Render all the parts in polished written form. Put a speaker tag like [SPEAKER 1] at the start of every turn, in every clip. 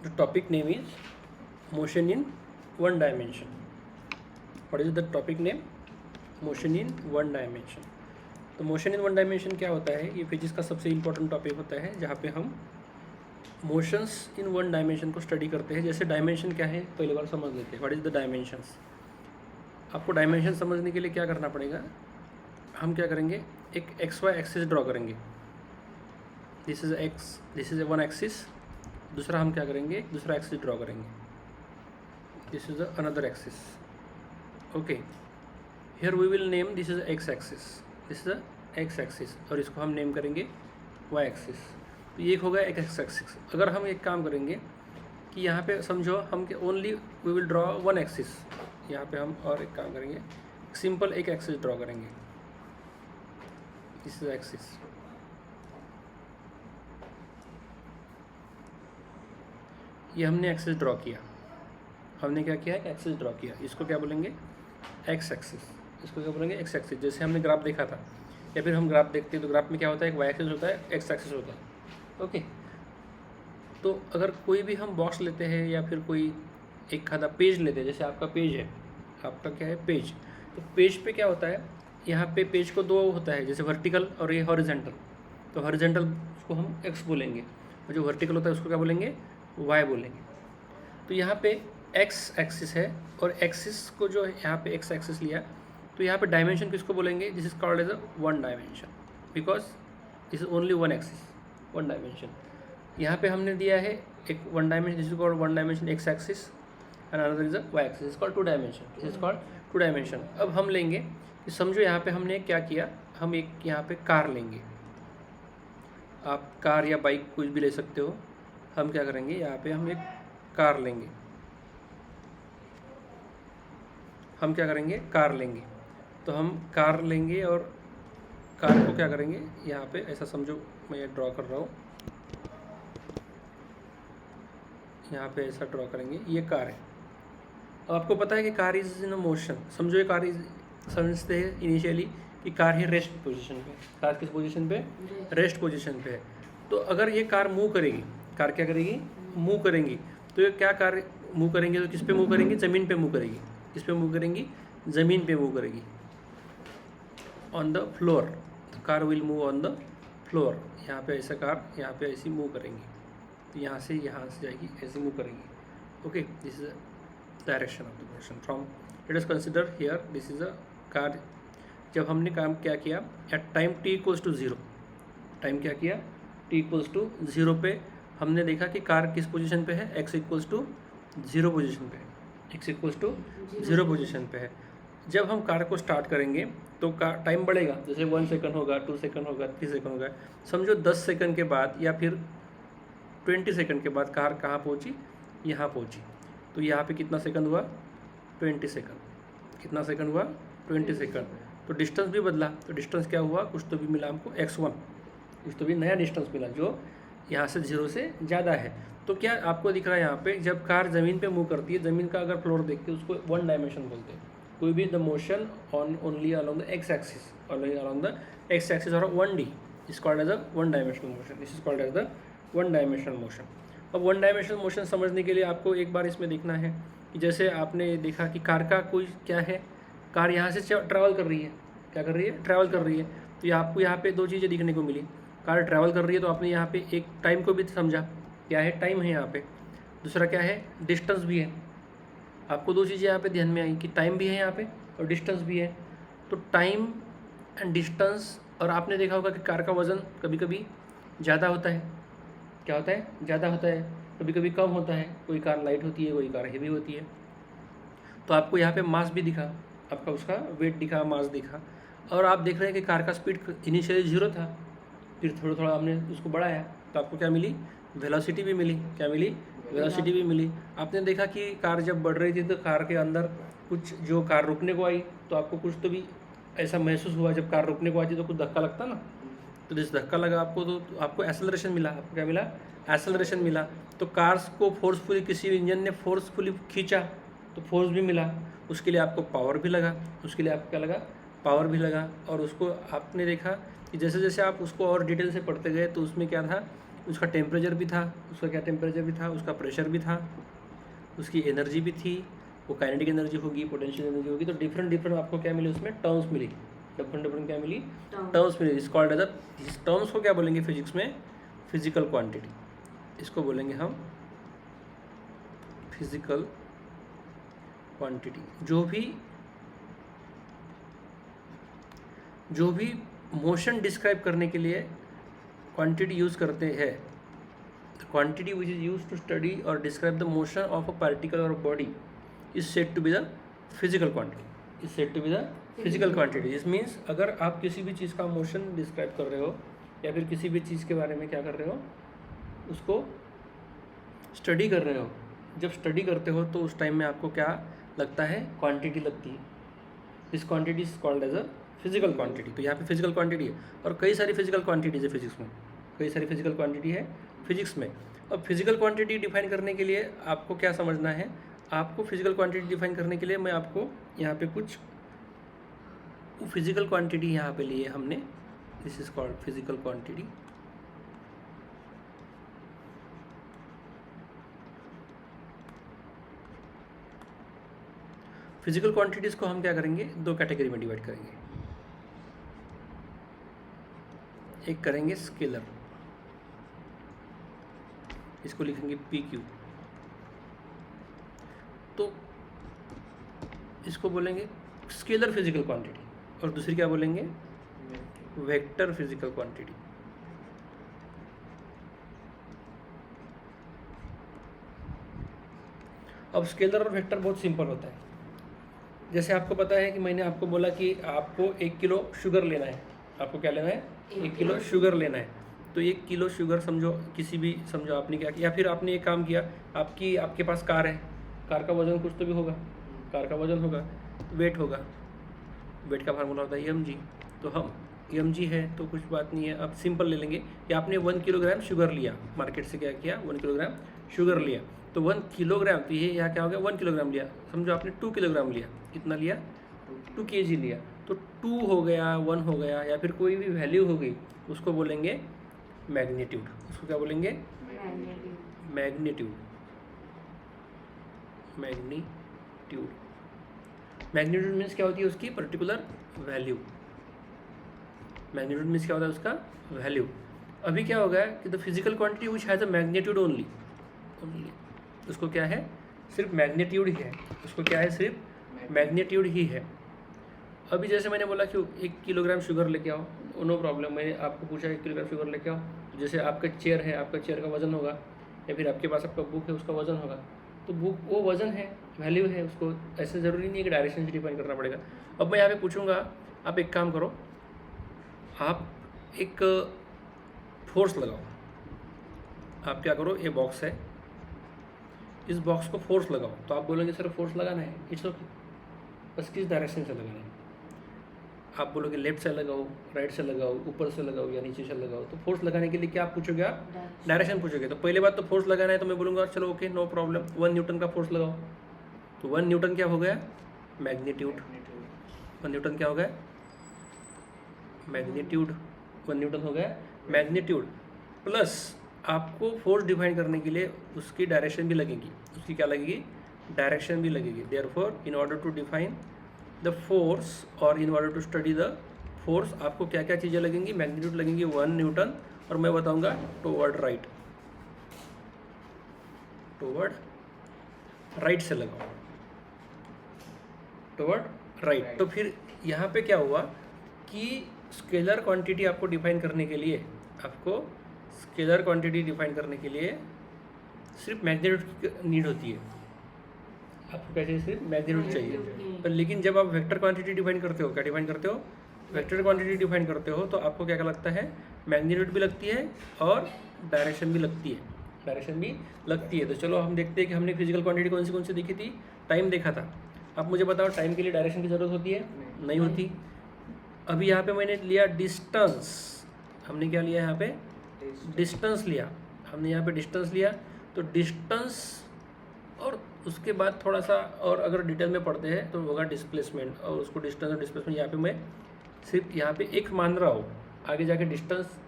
[SPEAKER 1] The topic name is motion in one dimension. What is the topic name? Motion in one dimension. तो motion in one dimension क्या होता है? ये physics का सबसे important topic होता है जहाँ पे हम मोशंस इन वन डायमेंशन को स्टडी करते हैं. जैसे डायमेंशन क्या है पहले बार समझ लेते हैं. What is the dimensions? आपको डायमेंशन समझने के लिए क्या करना पड़ेगा? हम क्या करेंगे, एक एक्स वाई एक्सिस ड्रॉ करेंगे. This is X, this is one axis. दूसरा हम क्या करेंगे, दूसरा एक्सिस ड्रॉ करेंगे. This is another axis. Okay, here we will name this is X axis, this is X axis, और इसको हम नेम करेंगे वाई एक्सिस. तो ये हो गया एक एक्स एक्सिस. अगर हम एक काम करेंगे कि यहाँ पे समझो हम only we will draw one axis. यहाँ पे हम और एक काम करेंगे, सिंपल एक एक्सिस ड्रॉ करेंगे. This is axis. ये हमने एक्सिस ड्रॉ किया. हमने क्या किया, एक्सिस ड्रॉ किया. इसको क्या बोलेंगे, एक्स एक्सिस. इसको क्या बोलेंगे, एक्स एक्सिस. जैसे हमने ग्राफ देखा था, या फिर हम ग्राफ देखते हैं तो ग्राफ में क्या होता है, एक वाई एक्सिस होता है, एक्स एक्सिस होता है. ओके, तो अगर कोई भी हम बॉक्स लेते हैं या फिर कोई एक खादा पेज लेते हैं, जैसे आपका पेज है, आपका क्या है, पेज. तो पेज पे क्या होता है, यहाँ पे पेज को दो होता है, जैसे वर्टिकल और ये हॉरिजेंटल. तो हॉरिजेंटल को हम एक्स बोलेंगे, और जो वर्टिकल होता है उसको क्या बोलेंगे, वाई बोलेंगे. तो यहाँ पे एक्स एक्सिस है, और एक्सिस को जो है यहाँ पे एक्स एक्सिस लिया, तो यहाँ पे डायमेंशन किसको बोलेंगे, this is called as a one dimension, because this is only one axis, one dimension. यहाँ पे हमने दिया है एक one dimension, this is called one dimension X axis, and another is a Y axis, is called two dimension, this is called two dimension. अब हम लेंगे कि समझो यहाँ पे हमने क्या किया, हम एक यहाँ पे कार लेंगे. आप कार या बाइक कुछ भी ले सकते हो. हम क्या करेंगे, यहाँ पे हम एक कार लेंगे. हम क्या करेंगे, कार लेंगे. तो हम कार लेंगे और कार को क्या करेंगे, यहाँ पे ऐसा समझो, मैं ये ड्रॉ कर रहा हूँ, यहाँ पे ऐसा ड्रॉ करेंगे. ये कार है. अब आपको पता है कि कार इज इन मोशन. समझो ये कार इज, समझते हैं इनिशियली कि कार है रेस्ट पोजीशन पे. कार किस पोजीशन पे, रेस्ट पोजीशन पे है. तो अगर ये कार मूव करेगी, कार क्या करेगी, मूव करेंगी. तो ये क्या कार मूव करेंगे, तो किस पे मूव करेंगी, ज़मीन पे मूव करेगी. किस पे मूव करेंगी, ज़मीन पे मूव करेगी, on the floor. Car will move on the floor. यहाँ पे ऐसा कार यहाँ पे ऐसी मूव करेंगी. तो यहाँ से जाएगी, ऐसे मूव करेंगी. Okay, this is direction of the motion from, let us consider here this is a car. जब हमने काम क्या किया, at time t equals to zero, time क्या किया, टी इक्वल्स टू ज़ीरो पे हमने देखा कि कार किस पोजीशन पे है, X equals to zero position पे है. X equals to zero position पे है. जब हम कार को स्टार्ट करेंगे तो कार टाइम बढ़ेगा, जैसे 1 सेकंड होगा, 2 सेकंड होगा, 3 सेकंड होगा. समझो 10 सेकंड के बाद या फिर 20 सेकंड के बाद कार कहाँ पहुँची, यहाँ पहुँची. तो यहाँ पे कितना सेकंड हुआ, 20 सेकंड. कितना सेकंड हुआ, 20 सेकंड. तो डिस्टेंस भी बदला. तो डिस्टेंस क्या हुआ, कुछ तो भी मिला हमको, x1, कुछ तो भी नया डिस्टेंस मिला जो यहाँ से ज़ीरो से ज़्यादा है. तो क्या आपको दिख रहा है यहाँ पे, जब कार ज़मीन पे मूव करती है, ज़मीन का अगर फ्लोर देखते हैं उसको वन डायमेंशन बोलते हैं. कोई भी the motion on only along the X axis, only along the X axis और 1D is called as a one dimensional motion. This is called as the one dimensional motion. अब one dimensional motion समझने के लिए आपको एक बार इसमें देखना है कि जैसे आपने देखा कि कार का कोई क्या है, कार यहाँ से ट्रैवल कर रही है. क्या कर रही है, ट्रैवल कर रही है. तो ये आपको यहाँ पे दो चीज़ें दिखने को मिली. कार ट्रैवल कर रही है तो आपने यहाँ पे एक टाइम को भी समझा, क्या है, टाइम है यहाँ पे. दूसरा क्या है, डिस्टेंस भी है. आपको दो चीज़ें यहाँ पे ध्यान में आई कि टाइम भी है यहाँ पे और डिस्टेंस भी है. तो टाइम एंड डिस्टेंस. और आपने देखा होगा कि कार का वज़न कभी कभी ज़्यादा होता है. क्या होता है, ज़्यादा होता है. कभी कभी कम होता है. कोई कार लाइट होती है, कोई कार हेवी होती है. तो आपको यहाँ पे मास भी दिखा, आपका उसका वेट दिखा, मास दिखा. और आप देख रहे हैं कि कार का स्पीड इनिशियली 0 था, फिर थोड़ा थोड़ा हमने उसको बढ़ाया, तो आपको क्या मिली, वेलोसिटी भी मिली. क्या मिली, वेलोसिटी भी मिली. आपने देखा कि कार जब बढ़ रही थी तो कार के अंदर कुछ, जो कार रुकने को आई तो आपको कुछ तो भी ऐसा महसूस हुआ, जब कार रुकने को आई थी तो कुछ धक्का लगता ना. तो जिस धक्का लगा आपको, तो आपको एक्सेलरेशन मिला. आपको क्या मिला, एक्सेलरेशन मिला. तो कार्स को फोर्सफुली किसी इंजन ने फोर्सफुली खींचा तो फोर्स भी मिला. उसके लिए आपको पावर भी लगा. उसके लिए आपको क्या लगा, पावर भी लगा. और उसको आपने देखा कि जैसे जैसे आप उसको और डिटेल से पढ़ते गए तो उसमें क्या था, उसका टेम्परेचर भी था, उसका क्या टेम्परेचर भी था, उसका प्रेशर भी था, उसकी एनर्जी भी थी, वो काइनेटिक एनर्जी होगी, पोटेंशियल एनर्जी होगी, तो डिफरेंट आपको क्या मिली उसमें, टर्म्स मिली, डिफरेंट क्या मिली, टर्म्स मिली। इस कॉल्ड एज अ, इस टर्म्स को क्या बोलेंगे फिजिक्स में, फिजिकल क्वांटिटी, इसको बोलेंगे हम फिजिकल क्वांटिटी। जो भी मोशन डिस्क्राइब करने के लिए क्वांटिटी यूज़ करते हैं, quantity which is use to study और describe the motion of a particle और body is said to be the physical quantity, is said to be the physical quantity. This means अगर आप किसी भी चीज़ का motion describe कर रहे हो या फिर किसी भी चीज़ के बारे में क्या कर रहे हो, उसको स्टडी कर रहे हो, जब स्टडी करते हो तो उस टाइम में आपको क्या लगता है, क्वांटिटी लगती है। This quantity is called as a physical quantity. तो यहाँ पे फिजिकल क्वांटिटी है और कई सारी फिजिकल क्वांटिटीज है फिजिक्स में, कई सारी फिजिकल क्वांटिटी है फिजिक्स में। अब फिजिकल क्वांटिटी डिफाइन करने के लिए आपको क्या समझना है, आपको फिजिकल क्वांटिटी डिफाइन करने के लिए मैं आपको यहाँ पे कुछ फिजिकल क्वांटिटी यहाँ पे लिए हमने, this is called physical quantity. Physical quantities को हम क्या करेंगे, दो कैटेगरी में डिवाइड करेंगे। एक करेंगे स्केलर, इसको लिखेंगे PQ, तो इसको बोलेंगे स्केलर फिजिकल क्वांटिटी, और दूसरी क्या बोलेंगे, वेक्टर फिजिकल क्वांटिटी। अब स्केलर और वेक्टर बहुत सिंपल होता है। जैसे आपको पता है कि मैंने आपको बोला कि आपको 1 किलो शुगर लेना है, आपको क्या लेना है, 1 किलो शुगर लेना है। तो 1 किलो शुगर समझो, किसी भी समझो आपने क्या किया, या फिर आपने एक काम किया, आपके पास कार है, कार का वजन कुछ तो भी होगा, कार का वजन होगा, वेट होगा, वेट का फार्मूला होता है mg, तो हम mg है तो कुछ बात नहीं है। अब सिंपल ले लेंगे कि आपने 1 किलोग्राम शुगर लिया, मार्केट से क्या किया, 1 किलोग्राम शुगर लिया, तो 1 किलोग्राम, तो ये यहाँ क्या हो गया, 1 किलोग्राम लिया, समझो आपने 2 किलोग्राम लिया, कितना लिया, 2 kg लिया, तो 2 हो गया, 1 हो गया, या फिर कोई भी वैल्यू हो गई, उसको बोलेंगे मैग्नीट्यूड। उसको क्या बोलेंगे, मैग्नीट्यूड। मैग्नीट्यूड, मैग्नीट्यूड मीन्स क्या होती है, उसकी पर्टिकुलर वैल्यू। मैग्नीट्यूड मीन्स क्या होता है, उसका वैल्यू। अभी क्या हो गया कि the physical quantity which has a magnitude only, उसको क्या है, सिर्फ मैग्नीट्यूड ही है, उसको क्या है, सिर्फ मैग्नीट्यूड ही है। अभी जैसे मैंने बोला कि 1 किलोग्राम शुगर लेके आओ, नो प्रॉब्लम, मैंने आपको पूछा 1 किलोग्राम शुगर लेके आओ, जैसे आपका चेयर है, आपका चेयर का वजन होगा, या फिर आपके पास आपका बुक है, उसका वजन होगा, तो बुक वो वजन है, वैल्यू है, उसको ऐसे ज़रूरी नहीं है कि डायरेक्शन से डिफाइन करना पड़ेगा। अब मैं यहाँ पे पूछूंगा, आप एक काम करो, आप एक फोर्स लगाओ, आप क्या करो, ये बॉक्स है, इस बॉक्स को फोर्स लगाओ, तो आप बोलोगे सर फोर्स लगाना है, इट्स ओके, बस किस डायरेक्शन से लगाना है, आप बोलोगे लेफ्ट से लगाओ, राइट से लगाओ, ऊपर से लगाओ या नीचे से लगाओ। तो फोर्स लगाने के लिए क्या आप पूछोगे, आप डायरेक्शन पूछोगे। तो पहले बात तो फोर्स लगाना है, तो मैं बोलूँगा चलो ओके नो प्रॉब्लम, 1 न्यूटन का फोर्स लगाओ। तो 1 न्यूटन क्या हो गया, मैग्नीट्यूड। 1 न्यूटन क्या हो गया, मैग्नीट्यूड। 1 न्यूटन हो गया मैग्नीट्यूड, प्लस आपको फोर्स डिफाइन करने के लिए उसकी डायरेक्शन भी लगेगी, उसकी क्या लगेगी, डायरेक्शन भी लगेगी। Therefore in order to define the force और in order to study the force, आपको क्या क्या चीज़ें लगेंगी, मैग्नीट्यूड लगेंगी 1 न्यूटन, और मैं बताऊंगा टुवर्ड राइट, टुवर्ड राइट से लगाओ, टुवर्ड राइट। तो फिर यहाँ पे क्या हुआ कि स्केलर क्वांटिटी आपको डिफाइन करने के लिए, आपको स्केलर क्वांटिटी डिफाइन करने के लिए सिर्फ मैग्नीट्यूड की नीड होती है, आपको कैसे, सिर्फ मैग्नीट्यूड चाहिए। पर लेकिन जब आप वेक्टर क्वांटिटी डिफाइन करते हो, क्या डिफाइन करते हो, वेक्टर क्वांटिटी डिफाइन करते हो, तो आपको क्या क्या लगता है, मैग्नीट्यूड भी लगती है और डायरेक्शन भी लगती है, डायरेक्शन भी लगती है। तो चलो हम देखते हैं कि हमने फिजिकल क्वांटिटी कौन सी देखी थी, टाइम देखा था। अब मुझे बताओ टाइम के लिए डायरेक्शन की ज़रूरत होती है, नहीं होती। अभी यहाँ पे मैंने लिया डिस्टेंस, हमने क्या लिया यहाँ पे, डिस्टेंस लिया, हमने यहाँ पे डिस्टेंस लिया, तो डिस्टेंस, और उसके बाद थोड़ा सा और अगर डिटेल में पढ़ते हैं तो होगा डिस्प्लेसमेंट, और उसको डिस्टेंस और डिस्प्लेसमेंट यहाँ पे मैं सिर्फ यहाँ पे एक मान रहा हूँ, आगे जाके डिस्टेंस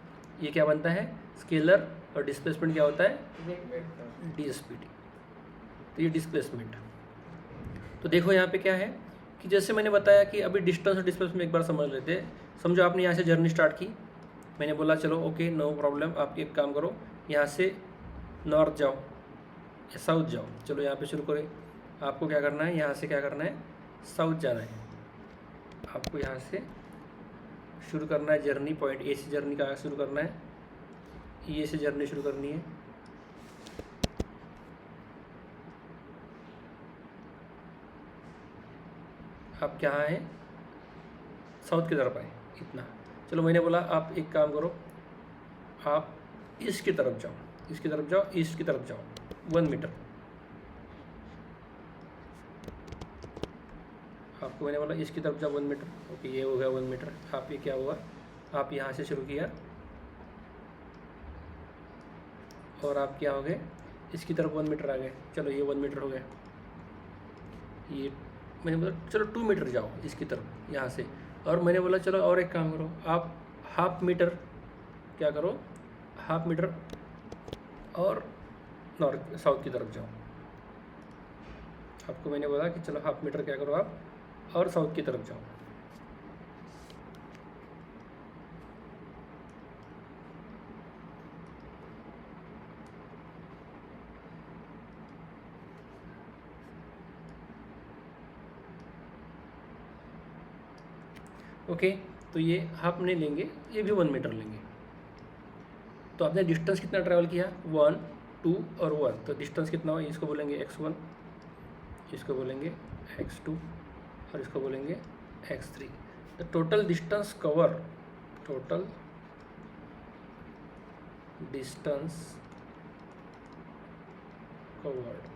[SPEAKER 1] ये क्या बनता है, स्केलर, और डिस्प्लेसमेंट क्या होता है, DSPT। तो ये डिस्प्लेसमेंट। तो देखो यहाँ पे क्या है कि जैसे मैंने बताया कि अभी डिस्टेंस और डिस्प्लेसमेंट एक बार समझ लेते हैं। समझो आपने यहाँ से जर्नी स्टार्ट की, मैंने बोला चलो ओके नो प्रॉब्लम, आप एक काम करो, यहाँ से नॉर्थ जाओ या साउथ जाओ। चलो यहाँ पे शुरू करें। आपको क्या करना है, यहाँ से क्या करना है, साउथ जाना है। आपको यहाँ से शुरू करना है जर्नी, पॉइंट ए से जर्नी का शुरू करना है, ए से जर्नी शुरू करनी है। आप क्या हैं, साउथ की तरफ आए, इतना। चलो मैंने बोला आप एक काम करो, आप ईस्ट की तरफ जाओ, इसकी तरफ जाओ, ईस्ट की तरफ जाओ 1 मीटर। आपको मैंने बोला ईस्ट की तरफ जाओ 1 मीटर। ओके ये हो गया 1 मीटर। आप ये क्या हुआ, आप यहाँ से शुरू किया और आप क्या हो गए, इसकी तरफ 1 मीटर आ गए। चलो ये 1 मीटर हो गया। ये मैंने बोला चलो 2 मीटर जाओ इसकी तरफ यहाँ से, और मैंने बोला चलो और एक काम करो, आप हाफ मीटर क्या करो, हाफ मीटर और नॉर्थ साउथ की तरफ जाओ। आपको मैंने बोला कि चलो हाफ मीटर क्या करो आप और साउथ की तरफ जाओ। ओके तो ये हाफ नहीं लेंगे, ये भी 1 मीटर लेंगे। तो आपने डिस्टेंस कितना ट्रैवल किया, 1 2 और 1। तो डिस्टेंस कितना हुआ, इसको बोलेंगे x1, इसको बोलेंगे x2 और इसको बोलेंगे x3। The total distance cover, total distance covered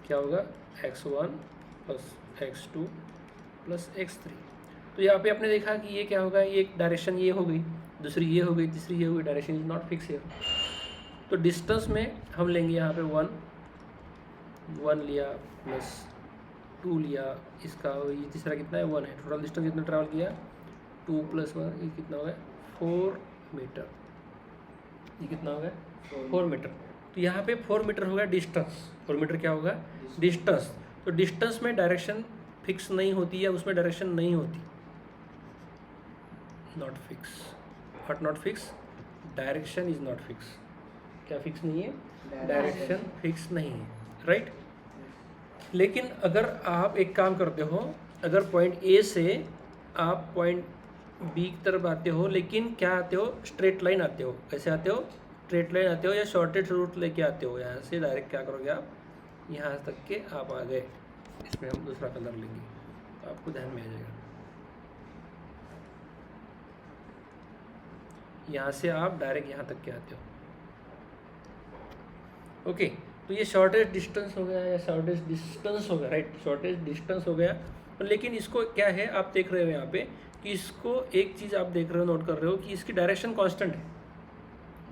[SPEAKER 1] क्या होगा, x1 plus x2 plus x3। तो यहाँ पे आपने देखा कि ये क्या होगा, ये एक डायरेक्शन ये हो गई, दूसरी ये हो गई, तीसरी ये हो गई, direction is not fix here. तो डिस्टेंस में हम लेंगे यहाँ पे 1 लिया प्लस 2 लिया, इसका ये तीसरा कितना है 1 है। टोटल डिस्टेंस कितना ट्रैवल किया, 2 + 1 ये कितना हो गया 4 मीटर। ये कितना हो गया 4 मीटर। तो यहाँ पे 4 मीटर हो गया डिस्टेंस। 4 मीटर क्या होगा, डिस्टेंस। तो डिस्टेंस में डायरेक्शन फिक्स नहीं होती या उसमें डायरेक्शन नहीं होती, not fix. What not fix, direction is not fix. क्या फिक्स नहीं है, डायरेक्शन फिक्स नहीं है, राइट। लेकिन अगर आप एक काम करते हो, अगर पॉइंट ए से आप पॉइंट बी की तरफ आते हो, लेकिन क्या आते हो, स्ट्रेट लाइन आते हो। कैसे आते हो, स्ट्रेट लाइन आते हो या शॉर्टेज रूट लेके आते हो। यहाँ से डायरेक्ट क्या करोगे आप, यहाँ तक के आप आ गए। इसमें हम दूसरा कलर लेंगे, आपको ध्यान में आ जाएगा। यहाँ से आप डायरेक्ट यहाँ तक के आते हो। ओके तो ये शॉर्टेज डिस्टेंस हो गया या शॉर्टेज डिस्टेंस हो गया, राइट, शॉर्टेज डिस्टेंस हो गया। लेकिन इसको क्या है, आप देख रहे हो यहाँ पे कि इसको एक चीज़ आप देख रहे हो, नोट कर रहे हो कि इसकी डायरेक्शन कांस्टेंट है।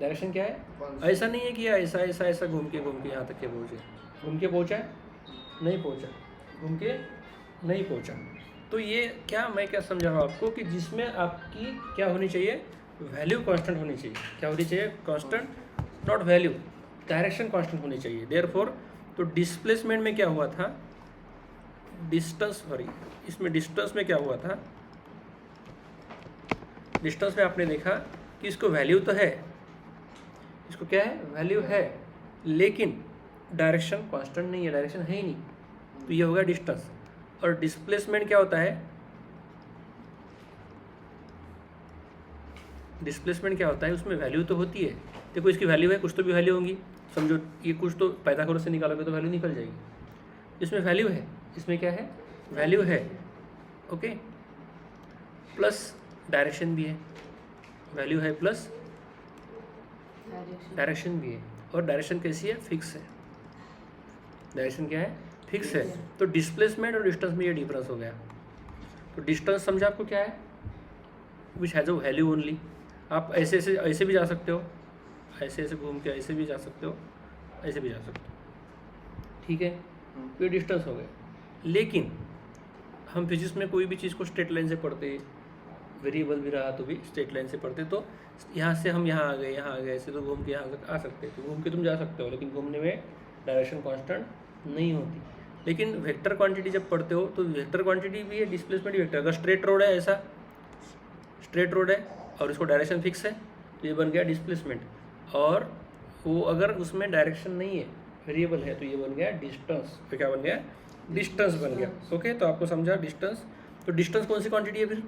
[SPEAKER 1] डायरेक्शन क्या है, ऐसा नहीं है कि ऐसा ऐसा ऐसा घूम के यहाँ तक के पहुँचे। घूम के पहुँचा है, नहीं पहुँचा, घूम के नहीं पहुँचा। तो ये क्या मैं क्या समझा रहा हूँ आपको कि जिसमें आपकी क्या होनी चाहिए, वैल्यू कांस्टेंट होनी चाहिए। क्या होनी चाहिए, constant, not value, direction constant होनी चाहिए। देयरफॉर तो डिस्प्लेसमेंट में क्या हुआ था, डिस्टेंस, सॉरी इसमें डिस्टेंस में क्या हुआ था, डिस्टेंस में आपने देखा कि इसको वैल्यू तो है, इसको क्या है, वैल्यू है, लेकिन डायरेक्शन कांस्टेंट नहीं है, डायरेक्शन है ही नहीं। तो ये हो गया डिस्टेंस। और डिस्प्लेसमेंट क्या होता है, डिस्प्लेसमेंट क्या होता है, उसमें वैल्यू तो होती है। देखो इसकी वैल्यू है, कुछ तो भी वैल्यू होंगी, समझो ये कुछ तो पाइथागोरस से निकालोगे तो वैल्यू निकल जाएगी। इसमें वैल्यू है, इसमें क्या है, वैल्यू है, ओके, प्लस डायरेक्शन भी है, वैल्यू है प्लस डायरेक्शन भी है। और डायरेक्शन कैसी है, फिक्स है। डायरेक्शन क्या है, फिक्स है। तो डिस्प्लेसमेंट और डिस्टेंस में ये डिफरेंस हो गया। तो डिस्टेंस समझा आपको क्या है, विच हैज़ अ वैल्यू ओनली। आप ऐसे ऐसे ऐसे भी जा सकते हो, ऐसे ऐसे घूम के ऐसे भी जा सकते हो, ऐसे भी जा सकते हो, ठीक है। तो ये डिस्टेंस हो गया। लेकिन हम फिजिक्स में कोई भी चीज़ को स्ट्रेट लाइन से पढ़ते, वेरिएबल भी रहा तो भी स्ट्रेट लाइन से पढ़ते, तो यहाँ से हम यहाँ आ गए, यहाँ आ गए, ऐसे तो घूम के यहाँ तक आ सकते, तो घूम के तुम जा सकते हो, लेकिन घूमने में डायरेक्शन कांस्टेंट नहीं होती। लेकिन वेक्टर क्वांटिटी जब पढ़ते हो तो वेक्टर क्वांटिटी भी है, डिस्प्लेसमेंट भी वेक्टर। अगर स्ट्रेट रोड है, ऐसा स्ट्रेट रोड है और इसको डायरेक्शन फिक्स है, तो ये बन गया डिस्प्लेसमेंट। और वो अगर उसमें डायरेक्शन नहीं है, वेरिएबल है, तो ये बन गया डिस्टेंस। तो क्या बन गया? डिस्टेंस बन गया। ओके, तो आपको समझा डिस्टेंस। तो डिस्टेंस कौन सी क्वांटिटी है फिर?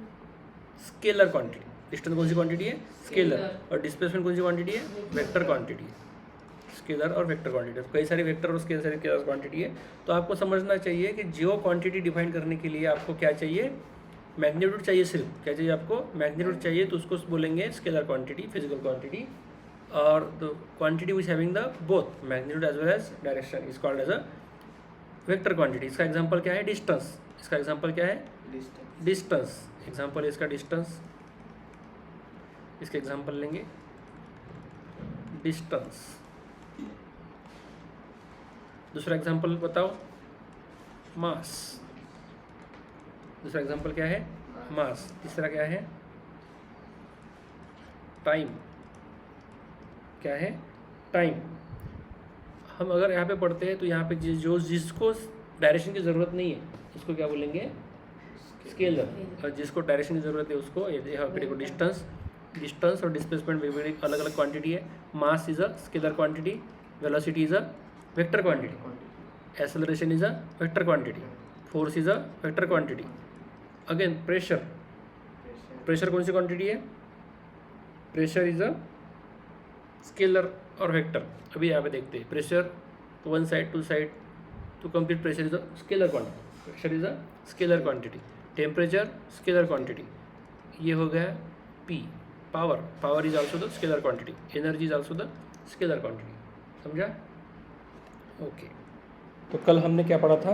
[SPEAKER 1] Scalar quantity. डिस्टेंस कौन सी क्वांटिटी है? स्केलर। और डिस्प्लेसमेंट कौन सी क्वांटिटी है? वेक्टर क्वांटिटी है। स्केलर और वेक्टर क्वांटिटी, कई सारे वेक्टर और स्केलर क्वांटिटी है। तो आपको समझना चाहिए कि जियो क्वांटिटी डिफाइन करने के लिए आपको क्या चाहिए? मैग्नीट्यूड चाहिए। सिर्फ क्या चाहिए आपको? मैग्नीट्यूड चाहिए। तो उसको बोलेंगे स्केलर क्वांटिटी, फिजिकल क्वांटिटी। और the quantity which having the both magnitude as well as direction is called as a vector quantity. इसका एग्जांपल क्या है? डिस्टेंस। इसका एग्जांपल क्या है? डिस्टेंस। एग्जांपल है इसका डिस्टेंस। इसके एग्जांपल लेंगे डिस्टेंस। दूसरा एग्जांपल बताओ, मास। दूसरा एग्जांपल क्या है? मास। तीसरा क्या है? टाइम। क्या है? टाइम। हम अगर यहाँ पे पढ़ते हैं तो यहाँ पे जो जिसको डायरेक्शन की ज़रूरत नहीं है उसको क्या बोलेंगे? स्केलर। और जिसको डायरेक्शन की ज़रूरत है उसको, यहाँ पे देखो डिस्टेंस। डिस्टेंस और डिस्प्लेसमेंट अलग अलग क्वांटिटी है। Mass is a scalar quantity, velocity is a vector quantity, acceleration is a vector quantity, force is a vector quantity. Again pressure. Pressure कौन सी क्वांटिटी है? प्रेशर इज अ स्केलर और vector. अभी यहाँ पे देखते हैं प्रेशर, तो वन साइड टू साइड, तो complete pressure is a scalar quantity. Pressure is a scalar quantity. Temperature scalar quantity. ये हो गया P, power. Power is also the scalar quantity. Energy is also the scalar quantity. समझा? Okay, तो कल हमने क्या पढ़ा था?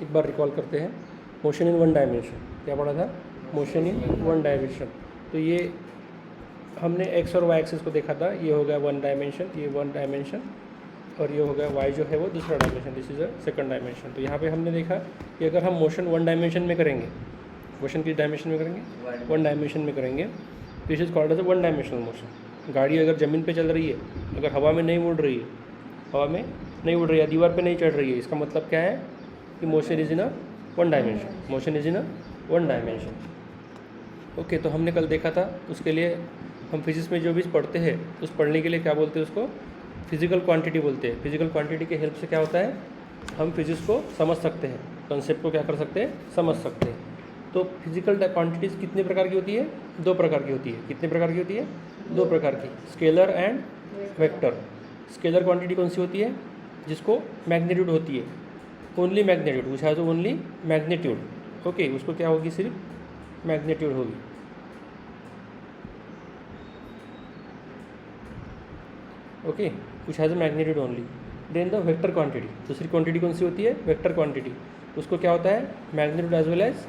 [SPEAKER 1] एक बार रिकॉल करते हैं। Motion in one dimension. क्या पढ़ा था? Motion in one dimension. तो ये हमने एक्स और वाई एक्सिस को देखा था। ये हो गया वन डायमेंशन, ये वन डायमेंशन, और ये हो गया वाई जो है वो दूसरा dimension, this is a second dimension. तो यहाँ पे हमने देखा कि अगर हम मोशन वन डायमेंशन में करेंगे, मोशन किस डायमेंशन में करेंगे? वन डायमेंशन में करेंगे, तो this is called as a one dimensional motion. गाड़ी अगर ज़मीन पे चल रही है, अगर हवा में नहीं उड़ रही है, हवा में नहीं उड़ रही है, दीवार पे नहीं चढ़ रही है, इसका मतलब क्या है कि motion is in a one dimension. Motion is in a one dimension. Okay, तो हमने कल देखा था। उसके लिए हम फिजिक्स में जो भी पढ़ते हैं उस पढ़ने के लिए क्या बोलते हैं? उसको फिजिकल क्वांटिटी बोलते हैं। फिजिकल क्वांटिटी के हेल्प से क्या होता है? हम फिजिक्स को समझ सकते हैं, कॉन्सेप्ट को क्या कर सकते हैं? समझ सकते हैं। तो फिजिकल क्वांटिटीज़ कितने प्रकार की होती है? दो प्रकार की होती है। कितने प्रकार की होती है? दो प्रकार की, scalar and vector. Scalar quantity कौन सी होती है? जिसको मैग्नीट्यूड होती है, only magnitude, which has only magnitude. Okay, उसको क्या होगी? सिर्फ मैग्नीट्यूड होगी। Okay, which has a magnitude only. Then the vector quantity. दूसरी क्वांटिटी कौन सी होती है? Vector quantity. उसको क्या होता है? Magnitude as well as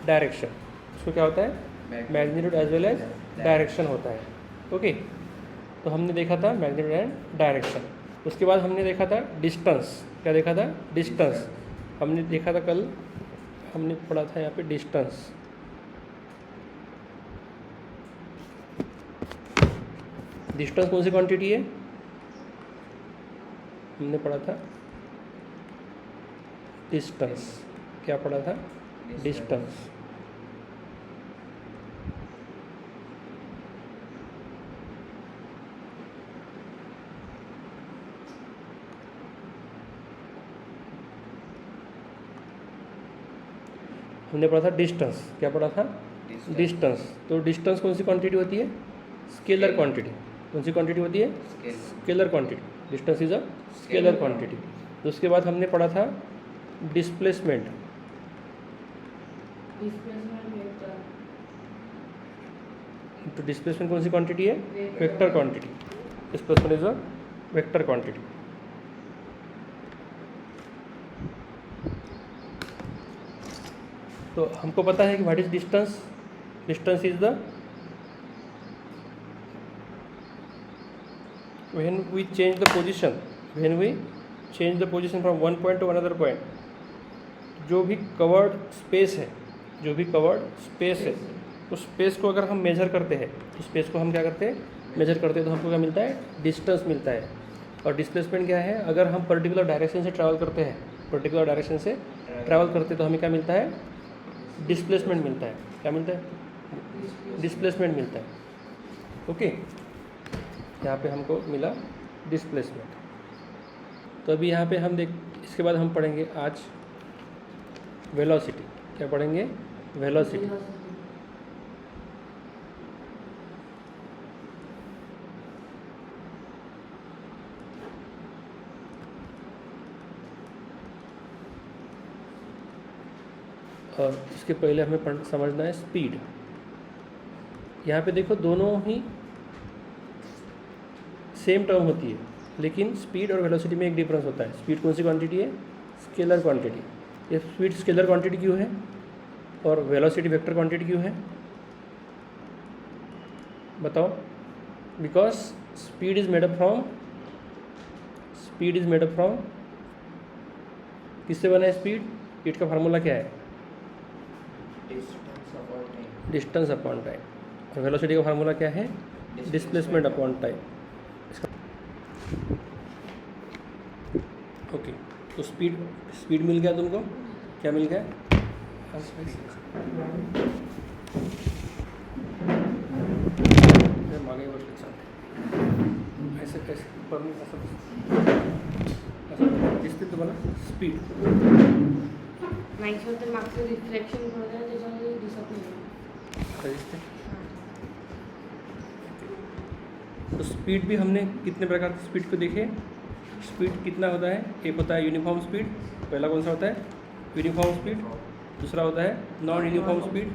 [SPEAKER 1] direction. उसको क्या होता है? Magnitude as well as direction होता है। ओके, तो हमने देखा था मैग्नीट्यूड एंड डायरेक्शन। उसके बाद हमने देखा था डिस्टेंस। क्या देखा था? डिस्टेंस। हमने देखा था कल, हमने पढ़ा था यहाँ पे डिस्टेंस। डिस्टेंस कौन सी क्वांटिटी है? हमने पढ़ा था डिस्टेंस। क्या पढ़ा था? डिस्टेंस। हमने पढ़ा था डिस्टेंस। क्या पढ़ा था? डिस्टेंस। तो डिस्टेंस कौन सी क्वांटिटी होती है? Scalar quantity. कौन सी क्वांटिटी होती है? Scalar quantity. Distance is a scalar quantity. तो उसके बाद हमने पढ़ा था डिस्प्लेसमेंट। तो डिस्प्लेसमेंट कौन सी क्वांटिटी है? Vector quantity. Displacement is a vector quantity. तो हमको पता है कि what is distance? Distance is the when we change the position from one point to another point, जो भी कवर्ड स्पेस है, जो भी कवर्ड स्पेस है, उस स्पेस को अगर हम मेजर करते हैं, उस स्पेस को हम क्या करते हैं, मेजर करते हैं, तो हमको क्या मिलता है, डिस्टेंस मिलता है। और डिस्प्लेसमेंट क्या है, अगर हम पर्टिकुलर डायरेक्शन से ट्रैवल करते हैं, पर्टिकुलर डायरेक्शन से ट्रैवल करते हैं तो हमें क्या मिलता है, डिस्प्लेसमेंट मिलता है। क्या मिलता है, डिस्प्लेसमेंट मिलता है। ओके, यहाँ पे हमको मिला डिस्प्लेसमेंट। तो अभी यहाँ पे हम इसके बाद हम पढ़ेंगे आज वेलोसिटी। क्या पढ़ेंगे, वेलोसिटी। और इसके पहले हमें समझना है स्पीड। यहाँ पे देखो दोनों ही सेम टर्म होती है, लेकिन स्पीड और वेलोसिटी में एक डिफरेंस होता है। स्पीड कौन सी क्वांटिटी है, स्केलर क्वांटिटी। ये स्पीड स्केलर क्वांटिटी क्यों है और वेलोसिटी वेक्टर क्वांटिटी क्यों है, बताओ। Because speed is made up from किससे बना है स्पीड, स्पीड का फार्मूला क्या है, डिस्टेंस अपॉन टाइम। और वेलोसिटी का फार्मूला क्या है, डिस्प्लेसमेंट अपॉन टाइम। ओके, तो स्पीड मिल गया तुमको, क्या मिल गया, ऐसे कैसे स्पीड तो बना स्पीड
[SPEAKER 2] मागचं रिफ्लेक्शन होतं त्याच्यामध्ये दिसत नाही।
[SPEAKER 1] तो स्पीड भी हमने कितने प्रकार की स्पीड को देखे। स्पीड कितना होता है, एक होता है यूनिफॉर्म स्पीड, पहला कौन सा होता है, यूनिफॉर्म स्पीड। दूसरा होता है नॉन यूनिफॉर्म स्पीड।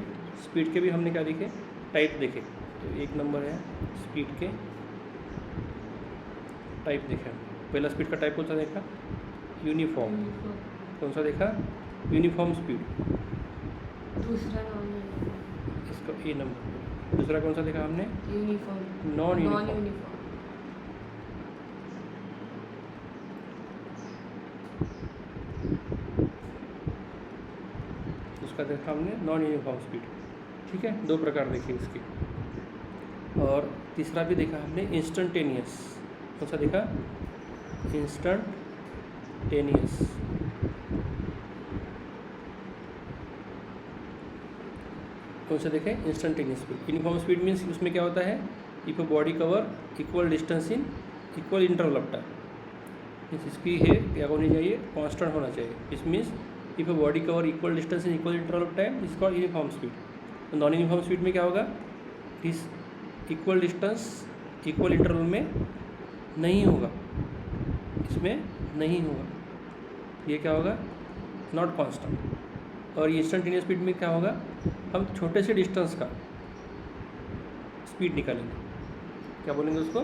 [SPEAKER 1] स्पीड के भी हमने क्या देखे, टाइप देखे। तो एक नंबर है स्पीड के टाइप देखे। पहला स्पीड का टाइप कौन सा देखा, यूनिफॉर्म। कौन सा देखा, यूनिफॉर्म स्पीड।
[SPEAKER 2] दूसरा
[SPEAKER 1] इसका ए नंबर। दूसरा कौन सा देखा हमने,
[SPEAKER 2] यूनिफॉर्म,
[SPEAKER 1] नॉन यूनिफॉर्म। उसका देखा हमने नॉन यूनिफॉर्म स्पीड। ठीक है, दो प्रकार देखे इसके। और तीसरा भी देखा हमने इंस्टेंटेनियस। कौन सा देखा, इंस्टेंटेनियस। कौन सा देखें, instantaneous speed. Uniform speed means उसमें क्या होता है, if a body cover equal distance in equal interval of time. Means इसकी है क्या होनी चाहिए, कांस्टेंट होना चाहिए। इस means if a body cover equal distance in equal interval of time is called uniform speed. तो नॉन यूनिफॉर्म स्पीड में क्या होगा, इस इक्वल डिस्टेंस इक्वल इंटरवल में नहीं होगा, इसमें नहीं होगा, ये क्या होगा, नॉट कांस्टेंट। और ये इंस्टेंटेनियस स्पीड में क्या होगा, हम छोटे से डिस्टेंस का स्पीड निकालेंगे। क्या बोलेंगे उसको,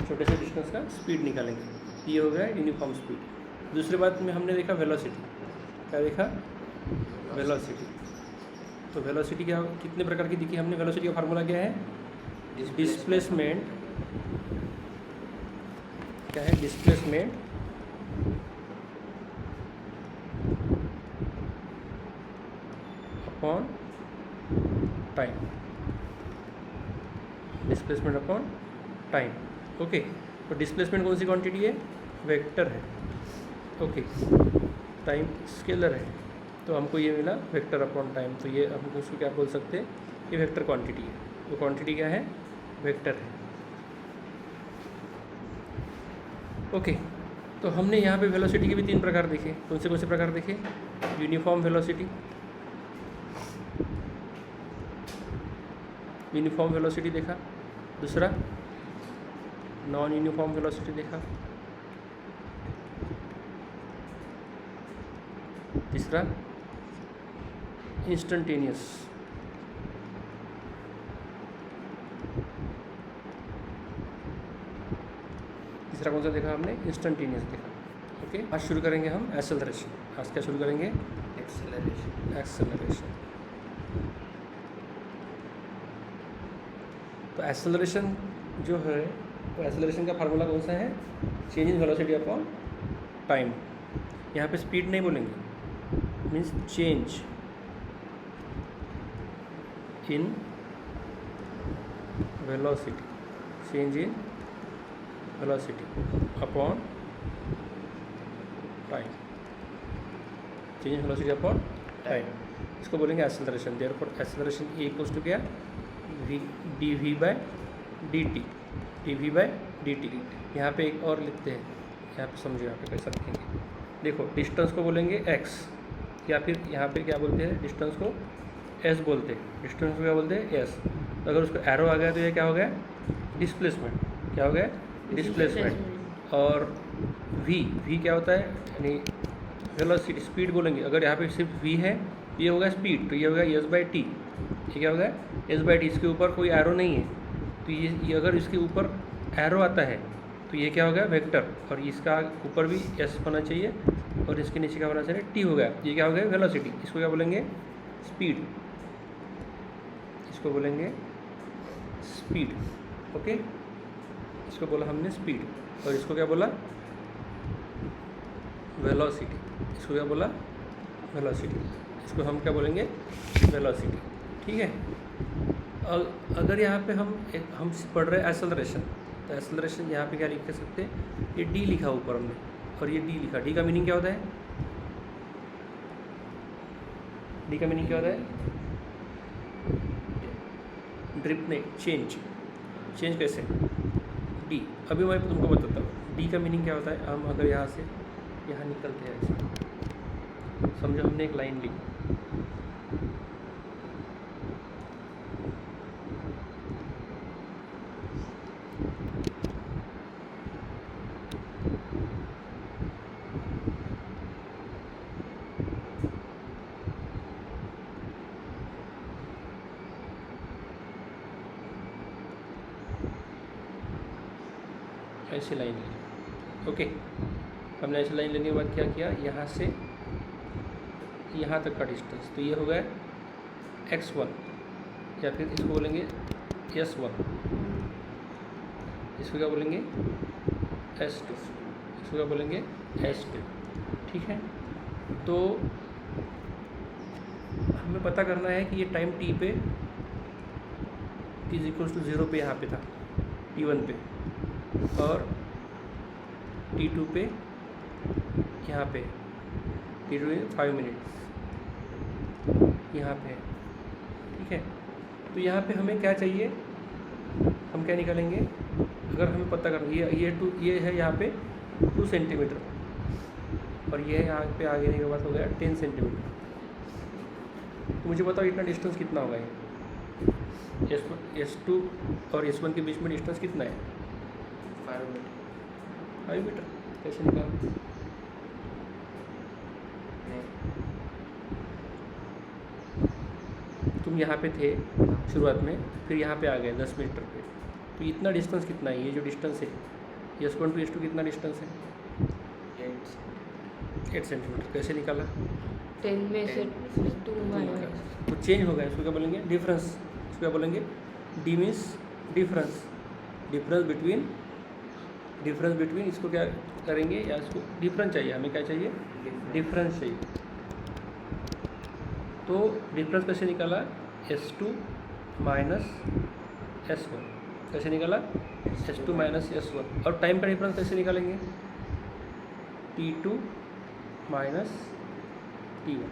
[SPEAKER 1] छोटे से डिस्टेंस का स्पीड निकालेंगे। ये हो गया यूनिफॉर्म स्पीड। दूसरी बात में हमने देखा वेलोसिटी। क्या देखा, वेलोसिटी। तो वेलोसिटी क्या, कितने प्रकार की दिखी हमने। वेलोसिटी का फार्मूला क्या है, डिस्प्लेसमेंट। क्या है, displacement upon time. Displacement upon time. Okay, तो डिस्प्लेसमेंट कौन सी क्वांटिटी है, वेक्टर है। ओके, टाइम स्केलर है, तो हमको ये मिला वेक्टर अपॉन टाइम। तो ये हम उसको क्या बोल सकते हैं, ये वेक्टर क्वांटिटी है। वो क्वांटिटी क्या है, वेक्टर है। ओके, तो हमने यहाँ पे वेलोसिटी के भी तीन प्रकार देखे। कौन से प्रकार देखे, यूनिफॉर्म वेलोसिटी, यूनिफॉर्म वेलोसिटी देखा। दूसरा नॉन यूनिफॉर्म वेलोसिटी देखा। तीसरा इंस्टेंटेनियस। तीसरा कौन सा देखा हमने, इंस्टेंटेनियस देखा। ओके, आज शुरू करेंगे हम एक्सेलरेशन। आज क्या शुरू करेंगे, एक्सेलरेशन। तो एक्सेलरेशन जो है, तो एक्सेलरेशन का फार्मूला कौन सा है, change in velocity upon time. यहाँ पे स्पीड नहीं बोलेंगे, means change in velocity, change in velocity upon time, change in velocity upon time, इसको बोलेंगे acceleration. Therefore acceleration a equals to क्या, v d v by d t, d v by d t. यहाँ पे एक और लिखते हैं, यहाँ पे समझो, यहाँ पे कैसा लिखेंगे, देखो डिस्टेंस को बोलेंगे x, या फिर यहाँ पे क्या बोलते हैं, डिस्टेंस को s बोलते हैं, डिस्टेंस को क्या बोलते हैं s। तो अगर उसको एरो आ गया तो ये क्या हो गया, डिस्प्लेसमेंट, क्या हो गया, डिस्प्लेसमेंट। और v क्या होता है, यानी वेलोसिटी, स्पीड बोलेंगे। अगर यहाँ पे सिर्फ v है, ये होगा स्पीड, तो ये होगा s/t, ये क्या होगा s/t। इसके ऊपर कोई एरो नहीं है, तो ये अगर इसके ऊपर एरो आता है तो ये क्या होगा, वेक्टर, और इसका ऊपर भी s होना चाहिए और इसके नीचे क्या होना चाहिए, t हो गया। ये क्या हो गया, वेलोसिटी। इसको क्या बोलेंगे, स्पीड, इसको बोलेंगे स्पीड। ओके, इसको बोला हमने स्पीड, और इसको क्या बोला, वेलोसिटी। इसको क्या बोला, वेलोसिटी। इसको हम क्या बोलेंगे, वेलोसिटी। ठीक है। अगर यहाँ पे हम पढ़ रहे हैं एक्सेलरेशन, तो एक्सेलरेशन यहाँ पे क्या लिख सकते हैं, ये डी लिखा ऊपर हमने, और ये डी लिखा। डी का मीनिंग क्या होता है, डी का मीनिंग क्या होता है, ड्रिप नहीं, चेंज। चेंज कैसे, डी। अभी मैं तुमको बताता हूँ डी का मीनिंग क्या होता है। हम अगर यहाँ से यहाँ निकलते हैं ऐसे, समझो हमने एक लाइन ली, ऐसी लाइन ली। ओके, हमने ऐसी लाइन लेने के बाद क्या किया, यहाँ से यहाँ तक का डिस्टेंस, तो ये हो गया x1, या फिर इसको बोलेंगे s1, इसको क्या बोलेंगे s2, इसको क्या बोलेंगे s2। ठीक है। तो हमें पता करना है कि ये टाइम t पे t = 0 पे यहाँ पे था, t1 पे, और t2 पे यहाँ पे, t2 5 मिनट्स यहाँ पे। ठीक है। तो यहाँ पे हमें क्या चाहिए, हम क्या निकालेंगे, अगर हमें पता करना, ये है यहाँ पे 2 सेंटीमीटर, और ये यहाँ पे आगे के बाद हो गया 10 सेंटीमीटर। तो मुझे बताओ इतना डिस्टेंस कितना होगा, ये S2 और S1 के बीच में डिस्टेंस कितना है, 5 मीटर। कैसे निकाल, तुम यहाँ पे थे शुरुआत में, फिर यहाँ पे आ गए 10 मीटर पे, तो इतना डिस्टेंस कितना है, ये जो डिस्टेंस है S1 to S2 कितना डिस्टेंस है, 8 सेंटीमीटर। कैसे निकाला,
[SPEAKER 2] 10 में से 2 माइनस,
[SPEAKER 1] तो चेंज हो गया। इसको क्या बोलेंगे, डिफरेंस। इसको क्या बोलेंगे, D means difference, difference between. इसको क्या करेंगे, या इसको डिफरेंस चाहिए, हमें क्या चाहिए, डिफरेंस चाहिए। तो डिफरेंस कैसे निकाला, S2 माइनस S1। कैसे निकाला, S2 माइनस S1। और टाइम का डिफरेंस कैसे निकालेंगे, T2 minus T1,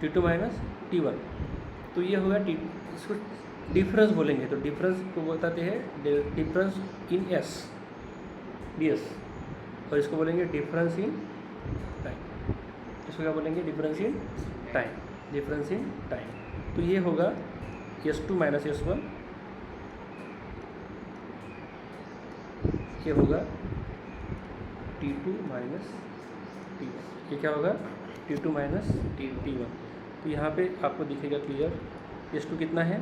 [SPEAKER 1] T2 minus T1। तो ये होगा T, इसको डिफरेंस बोलेंगे। तो डिफरेंस को बताते हैं डिफरेंस इन S, DS, और इसको बोलेंगे डिफरेंस इन टाइम। इसको क्या बोलेंगे, difference in time, difference in time. तो ये होगा S2 माइनस S1, ये होगा T2 माइनस T1। ये क्या होगा, T2 माइनस T1। तो यहाँ पे आपको दिखेगा क्लियर, S2 कितना है,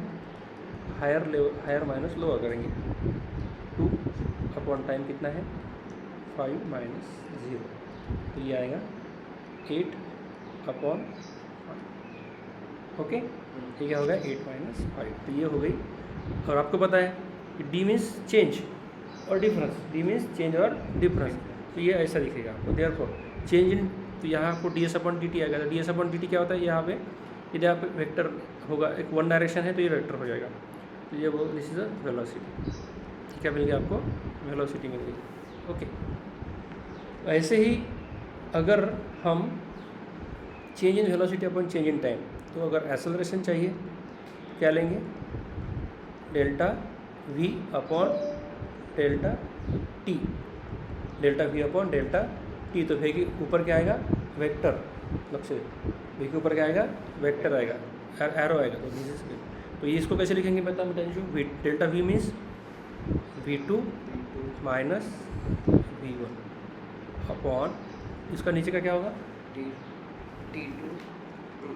[SPEAKER 1] हायर माइनस लोअर करेंगे, 2 अपॉन टाइम कितना है, 5 माइनस 0, तो ये आएगा 8 अपॉन 5। ओके, ये क्या होगा, 8 माइनस 5। तो ये हो गई। और आपको पता है कि डी मीन्स चेंज और डिफरेंस, डी मीन्स चेंज और डिफरेंस, तो ये ऐसा दिखेगा आपको। देयरफॉर चेंज इन तो यहाँ आपको ds/dt आएगा। तो ds/dt क्या होता है, यहाँ पे यदि आप वेक्टर होगा, एक वन डायरेक्शन है तो ये वेक्टर हो जाएगा। तो ये वो दिस इज अ वेलोसिटी, क्या मिल गया आपको, वेलोसिटी मिल गई। ओके, ऐसे ही अगर हम change in velocity upon change in time, तो अगर एक्सेलरेशन चाहिए क्या लेंगे, delta v upon delta t, delta v upon delta t। तो v के ऊपर क्या आएगा, वेक्टर, लक्ष्य v के ऊपर क्या आएगा, वेक्टर आएगा, एरो आएगा। तो ये इसको कैसे लिखेंगे बता बताइए, delta v means v2 minus v1 upon, इसका नीचे का क्या होगा,
[SPEAKER 3] T2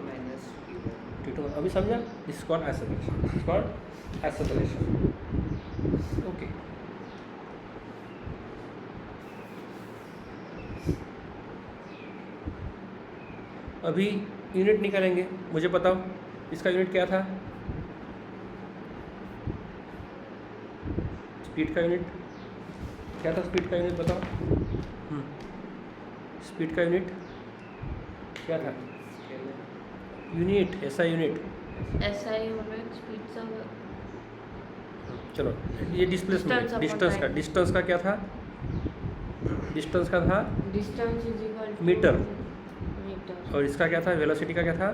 [SPEAKER 3] minus V1.
[SPEAKER 1] T2। अभी समझा, this called acceleration, this called acceleration. Okay, अभी यूनिट निकालेंगे। मुझे बताओ इसका यूनिट क्या था, स्पीड का यूनिट क्या था, स्पीड का यूनिट बताओ। स्पीड का यूनिट क्या था, यूनिट, ऐसा यूनिट,
[SPEAKER 2] SI यूनिट स्पीड का,
[SPEAKER 1] चलो ये डिस्प्लेसमेंट, डिस्टेंस का क्या था, डिस्टेंस का था
[SPEAKER 2] distance is equal to
[SPEAKER 1] metre,
[SPEAKER 2] metre,
[SPEAKER 1] और इसका क्या था, वेलोसिटी का क्या था,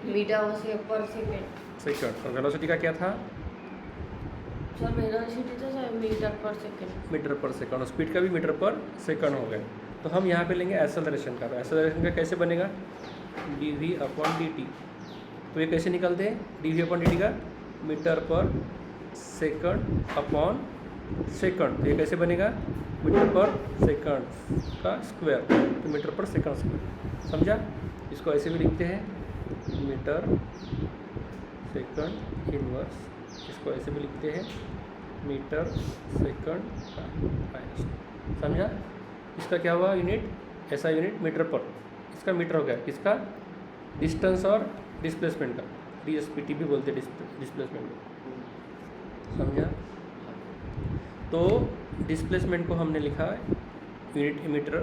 [SPEAKER 2] मीटर पर सेकंड।
[SPEAKER 1] सेकंड, और वेलोसिटी का क्या था,
[SPEAKER 2] सर वेलोसिटी तो sir metre per second,
[SPEAKER 1] metre per second, और स्पीड का भी मीटर पर सेकंड हो गए। तो हम यहाँ पे लेंगे एक्सेलरेशन का। तो एक्सेलरेशन का कैसे बनेगा, dv/dt। तो ये कैसे निकलते हैं, dv/dt का metre per second upon second. तो ये कैसे बनेगा, मीटर पर सेकंड का स्क्वायर, तो मीटर पर सेकंड स्क्वायर, समझा। इसको ऐसे भी लिखते हैं, मीटर सेकंड इनवर्स, इसको ऐसे भी लिखते हैं, मीटर सेकंड का माइनस, समझा। इसका क्या हुआ यूनिट, ऐसा यूनिट मीटर पर, इसका मीटर हो गया, किसका, डिस्टेंस और डिस्प्लेसमेंट का, DSPT भी बोलते हैं डिस्प्लेसमेंट को, समझा। तो डिस्प्लेसमेंट को हमने लिखा यूनिट मीटर,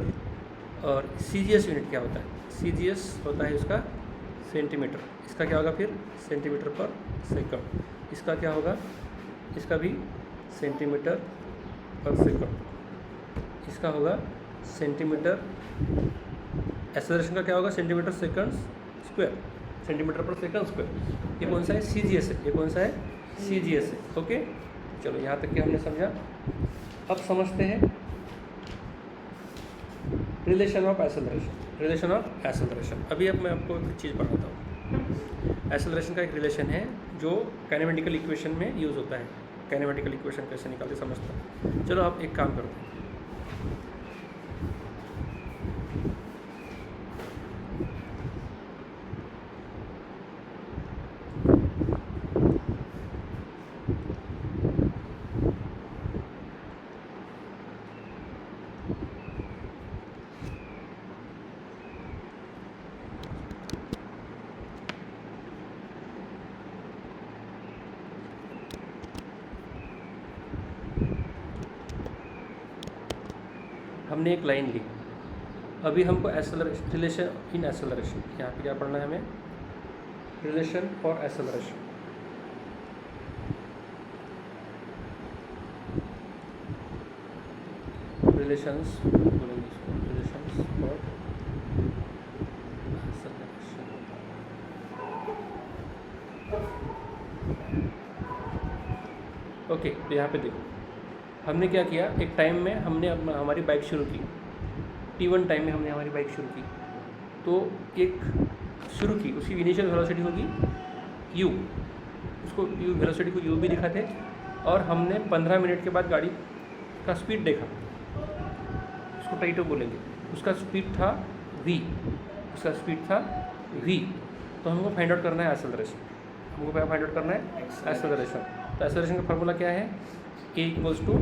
[SPEAKER 1] और CGS यूनिट क्या होता है, CGS होता है इसका सेंटीमीटर, इसका क्या होगा फिर, सेंटीमीटर पर सेकंड। इसका क्या होगा, इसका भी सेंटीमीटर पर सेकंड, इसका होगा सेंटीमीटर, एक्सेलरेशन का क्या होगा, सेंटीमीटर सेकंड स्क्वायर, सेंटीमीटर पर सेकंड स्क्वायर। ये कौन सा है, CGS है, ये कौन सा है, CGS है। ओके, चलो यहाँ तक कि हमने समझा। अब समझते हैं relation of acceleration, relation of acceleration. अभी अब मैं आपको एक चीज़ बताता हूँ। एक्सेलरेशन का एक रिलेशन है जो काइनेमेटिकल इक्वेशन में यूज़ होता है। काइनेमेटिकल इक्वेशन कैसे निकालते समझता हूँ। चलो आप एक काम करते हैं, हमने एक लाइन ली, अभी हमको एक्सेलरेशन, रिलेशन इन एक्सेलरेशन, यहाँ पे क्या पढ़ना है हमें, रिलेशन फॉर एक्सेलरेशन। रिलेशंस बोलेंगे इसको, रिलेशंस फॉर एक्सेलरेशन। ओके, तो यहाँ पे देखो हमने क्या किया, एक टाइम में हमने हमारी बाइक शुरू की, T1 टाइम में हमने हमारी बाइक शुरू की। तो एक शुरू की, उसकी इनिशियल वेलोसिटी होगी u, उसको u वेलोसिटी को u भी दिखाते, और हमने 15 मिनट के बाद गाड़ी का स्पीड देखा, उसको टाइटो बोलेंगे, उसका स्पीड था v, उसका स्पीड था v। तो हमको फाइंड आउट करना है एक्सेलरेशन, हमको क्या फाइंड आउट करना है, एक्सेलरेशन। तो एक्सेलरेशन का फार्मूला क्या है, A equals to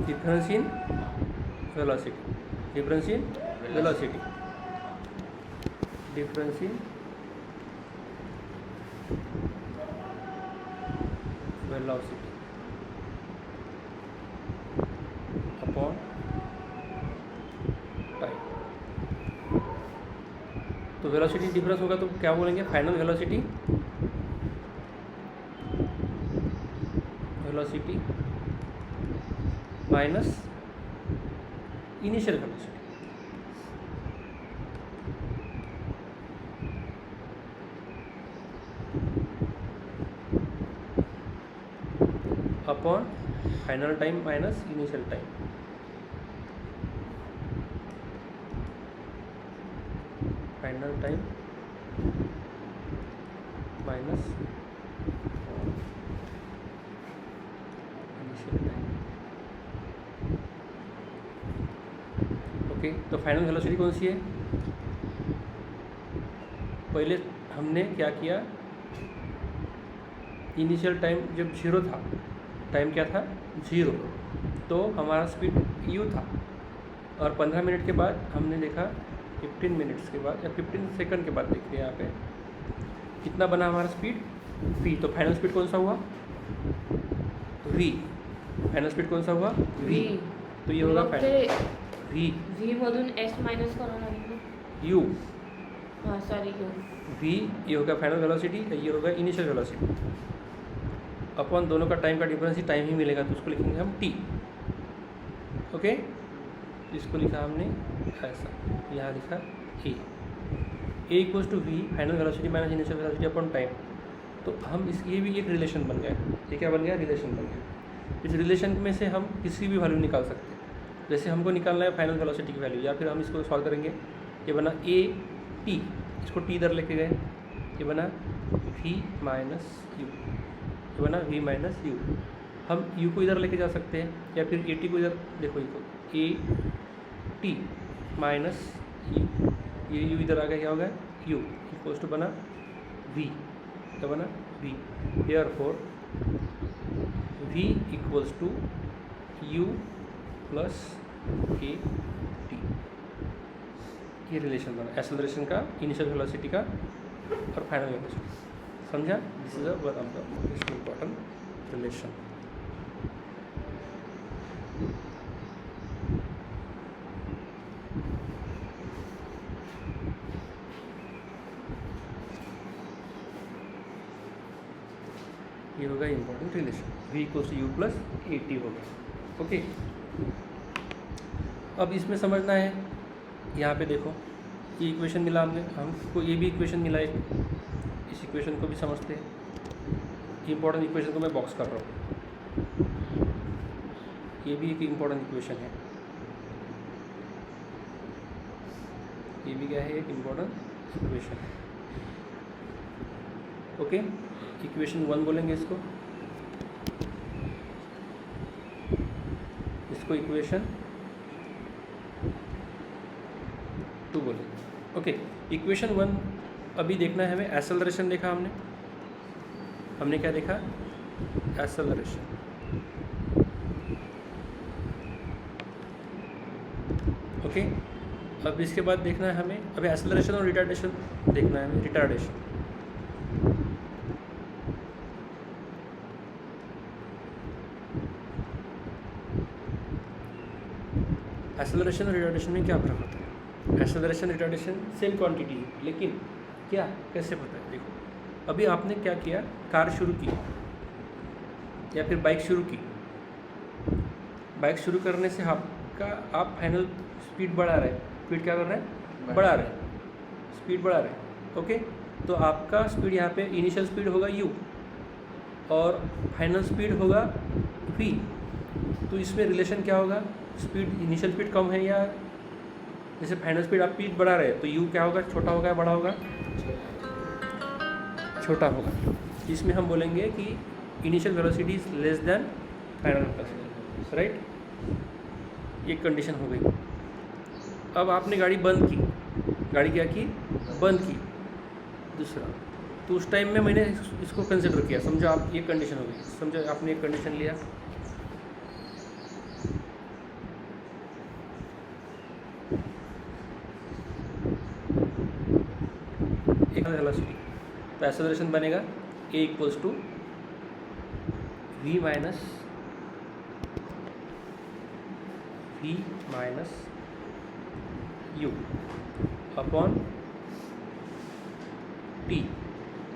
[SPEAKER 1] difference in velocity, difference in velocity, difference in velocity upon time. तो वेलोसिटी डिफरेंस होगा तो क्या बोलेंगे, final velocity minus initial velocity. Upon final time minus initial time. Final time minus initial time. Okay, तो final velocity कौन सी है? पहले हमने क्या किया, इनिशियल टाइम जब 0 था, टाइम क्या था 0, तो हमारा स्पीड u था, और 15 मिनट के बाद हमने देखा 15 मिनट्स के बाद या 15 सेकंड के बाद देखते हैं यहाँ पे कितना बना हमारा स्पीड v। तो फाइनल स्पीड कौन सा हुआ v। फाइनल स्पीड कौन सा हुआ v। तो ये होगा फाइनल v।
[SPEAKER 2] v मधून s मायनस करावं लागेल ना।
[SPEAKER 1] u
[SPEAKER 2] हां सॉरी u
[SPEAKER 1] v, ये होगा फाइनल वेलोसिटी, ये होगा इनिशियल वेलोसिटी। अपॉन दोनों का टाइम का डिफरेंस ही टाइम ही मिलेगा, तो उसको लिखेंगे हम t। ओके, इसको लिखा हमने ऐसा, यहाँ लिखा a equals to v final velocity minus initial velocity upon time. तो हम इस ये भी एक रिलेशन बन गया, ये क्या बन गया, रिलेशन बन गया। इस रिलेशन में से हम किसी भी वैल्यू निकाल सकते हैं। जैसे हमको निकालना है फाइनल वेलोसिटी की वैल्यू, या फिर हम इसको सॉल्व करेंगे। ये बना a t, इसको t इधर लेके गए, ये बना v माइनस u, ये बना v माइनस u। हम u को इधर लेके जा सकते हैं, या फिर a t को इधर, देखो ये a t माइनस u, ये u इधर आ गया, क्या होगा u इक्वल्स टू बना v, क्या बना v। Therefore v equals to u plus a t। ये रिलेशन बना एक्सेलरेशन का, इनिशियल वेलोसिटी का और फाइनल वेलोसिटी। समझा? This is one of the most important relation. ये होगा important relation, v equals to u plus a t होगा। Okay, अब इसमें समझना है, यहाँ पे देखो ये इक्वेशन मिला हमको, ये भी इक्वेशन मिला एक, इस इक्वेशन को भी समझते हैं। इम्पॉर्टेंट इक्वेशन को मैं बॉक्स कर रहा हूँ, ये भी एक इम्पॉर्टेंट इक्वेशन है। ये भी क्या है, एक इम्पॉर्टेंट इक्वेशन है। ओके, इक्वेशन 1 बोलेंगे इसको, इक्वेशन 2 बोलेंगे। ओके, इक्वेशन 1 अभी देखना है हमें, एक्सेलरेशन देखा हमने क्या देखा, एक्सेलरेशन। ओके, अब इसके बाद देखना है हमें, अभी एक्सेलरेशन और रिटार्डेशन देखना है हमें। रिटार्डेशन, एक्सेलरेशन और रिटार्डेशन में क्या फर्क होता है? एक्सेलरेशन रिटार्डेशन सेम क्वांटिटी है, लेकिन क्या कैसे पता है? देखो, अभी आपने क्या किया, कार शुरू की या फिर बाइक शुरू की। बाइक शुरू करने से आप फाइनल स्पीड बढ़ा रहे हैं, स्पीड क्या कर रहे हैं, बढ़ा रहे हैं, स्पीड बढ़ा रहे हैं। ओके, तो आपका स्पीड यहाँ पे इनिशियल स्पीड होगा u और फाइनल स्पीड होगा v। तो इसमें रिलेशन क्या होगा, स्पीड इनिशियल स्पीड कम है, या जैसे फाइनल स्पीड आप स्पीड बढ़ा रहे हैं तो u क्या होगा, छोटा होगा या बड़ा होगा, छोटा होगा। इसमें हम बोलेंगे कि initial velocity is less than final velocity, right. एक कंडीशन हो गई। अब आपने गाड़ी बंद की, गाड़ी क्या की, बंद की। दूसरा, तो उस टाइम में मैंने इसको कंसिडर किया, समझो आप, ये कंडीशन हो गई, समझो आपने एक कंडीशन लिया, एक वेलोसिटी, तो एक्सेलरेशन बनेगा a equals to v minus u upon t,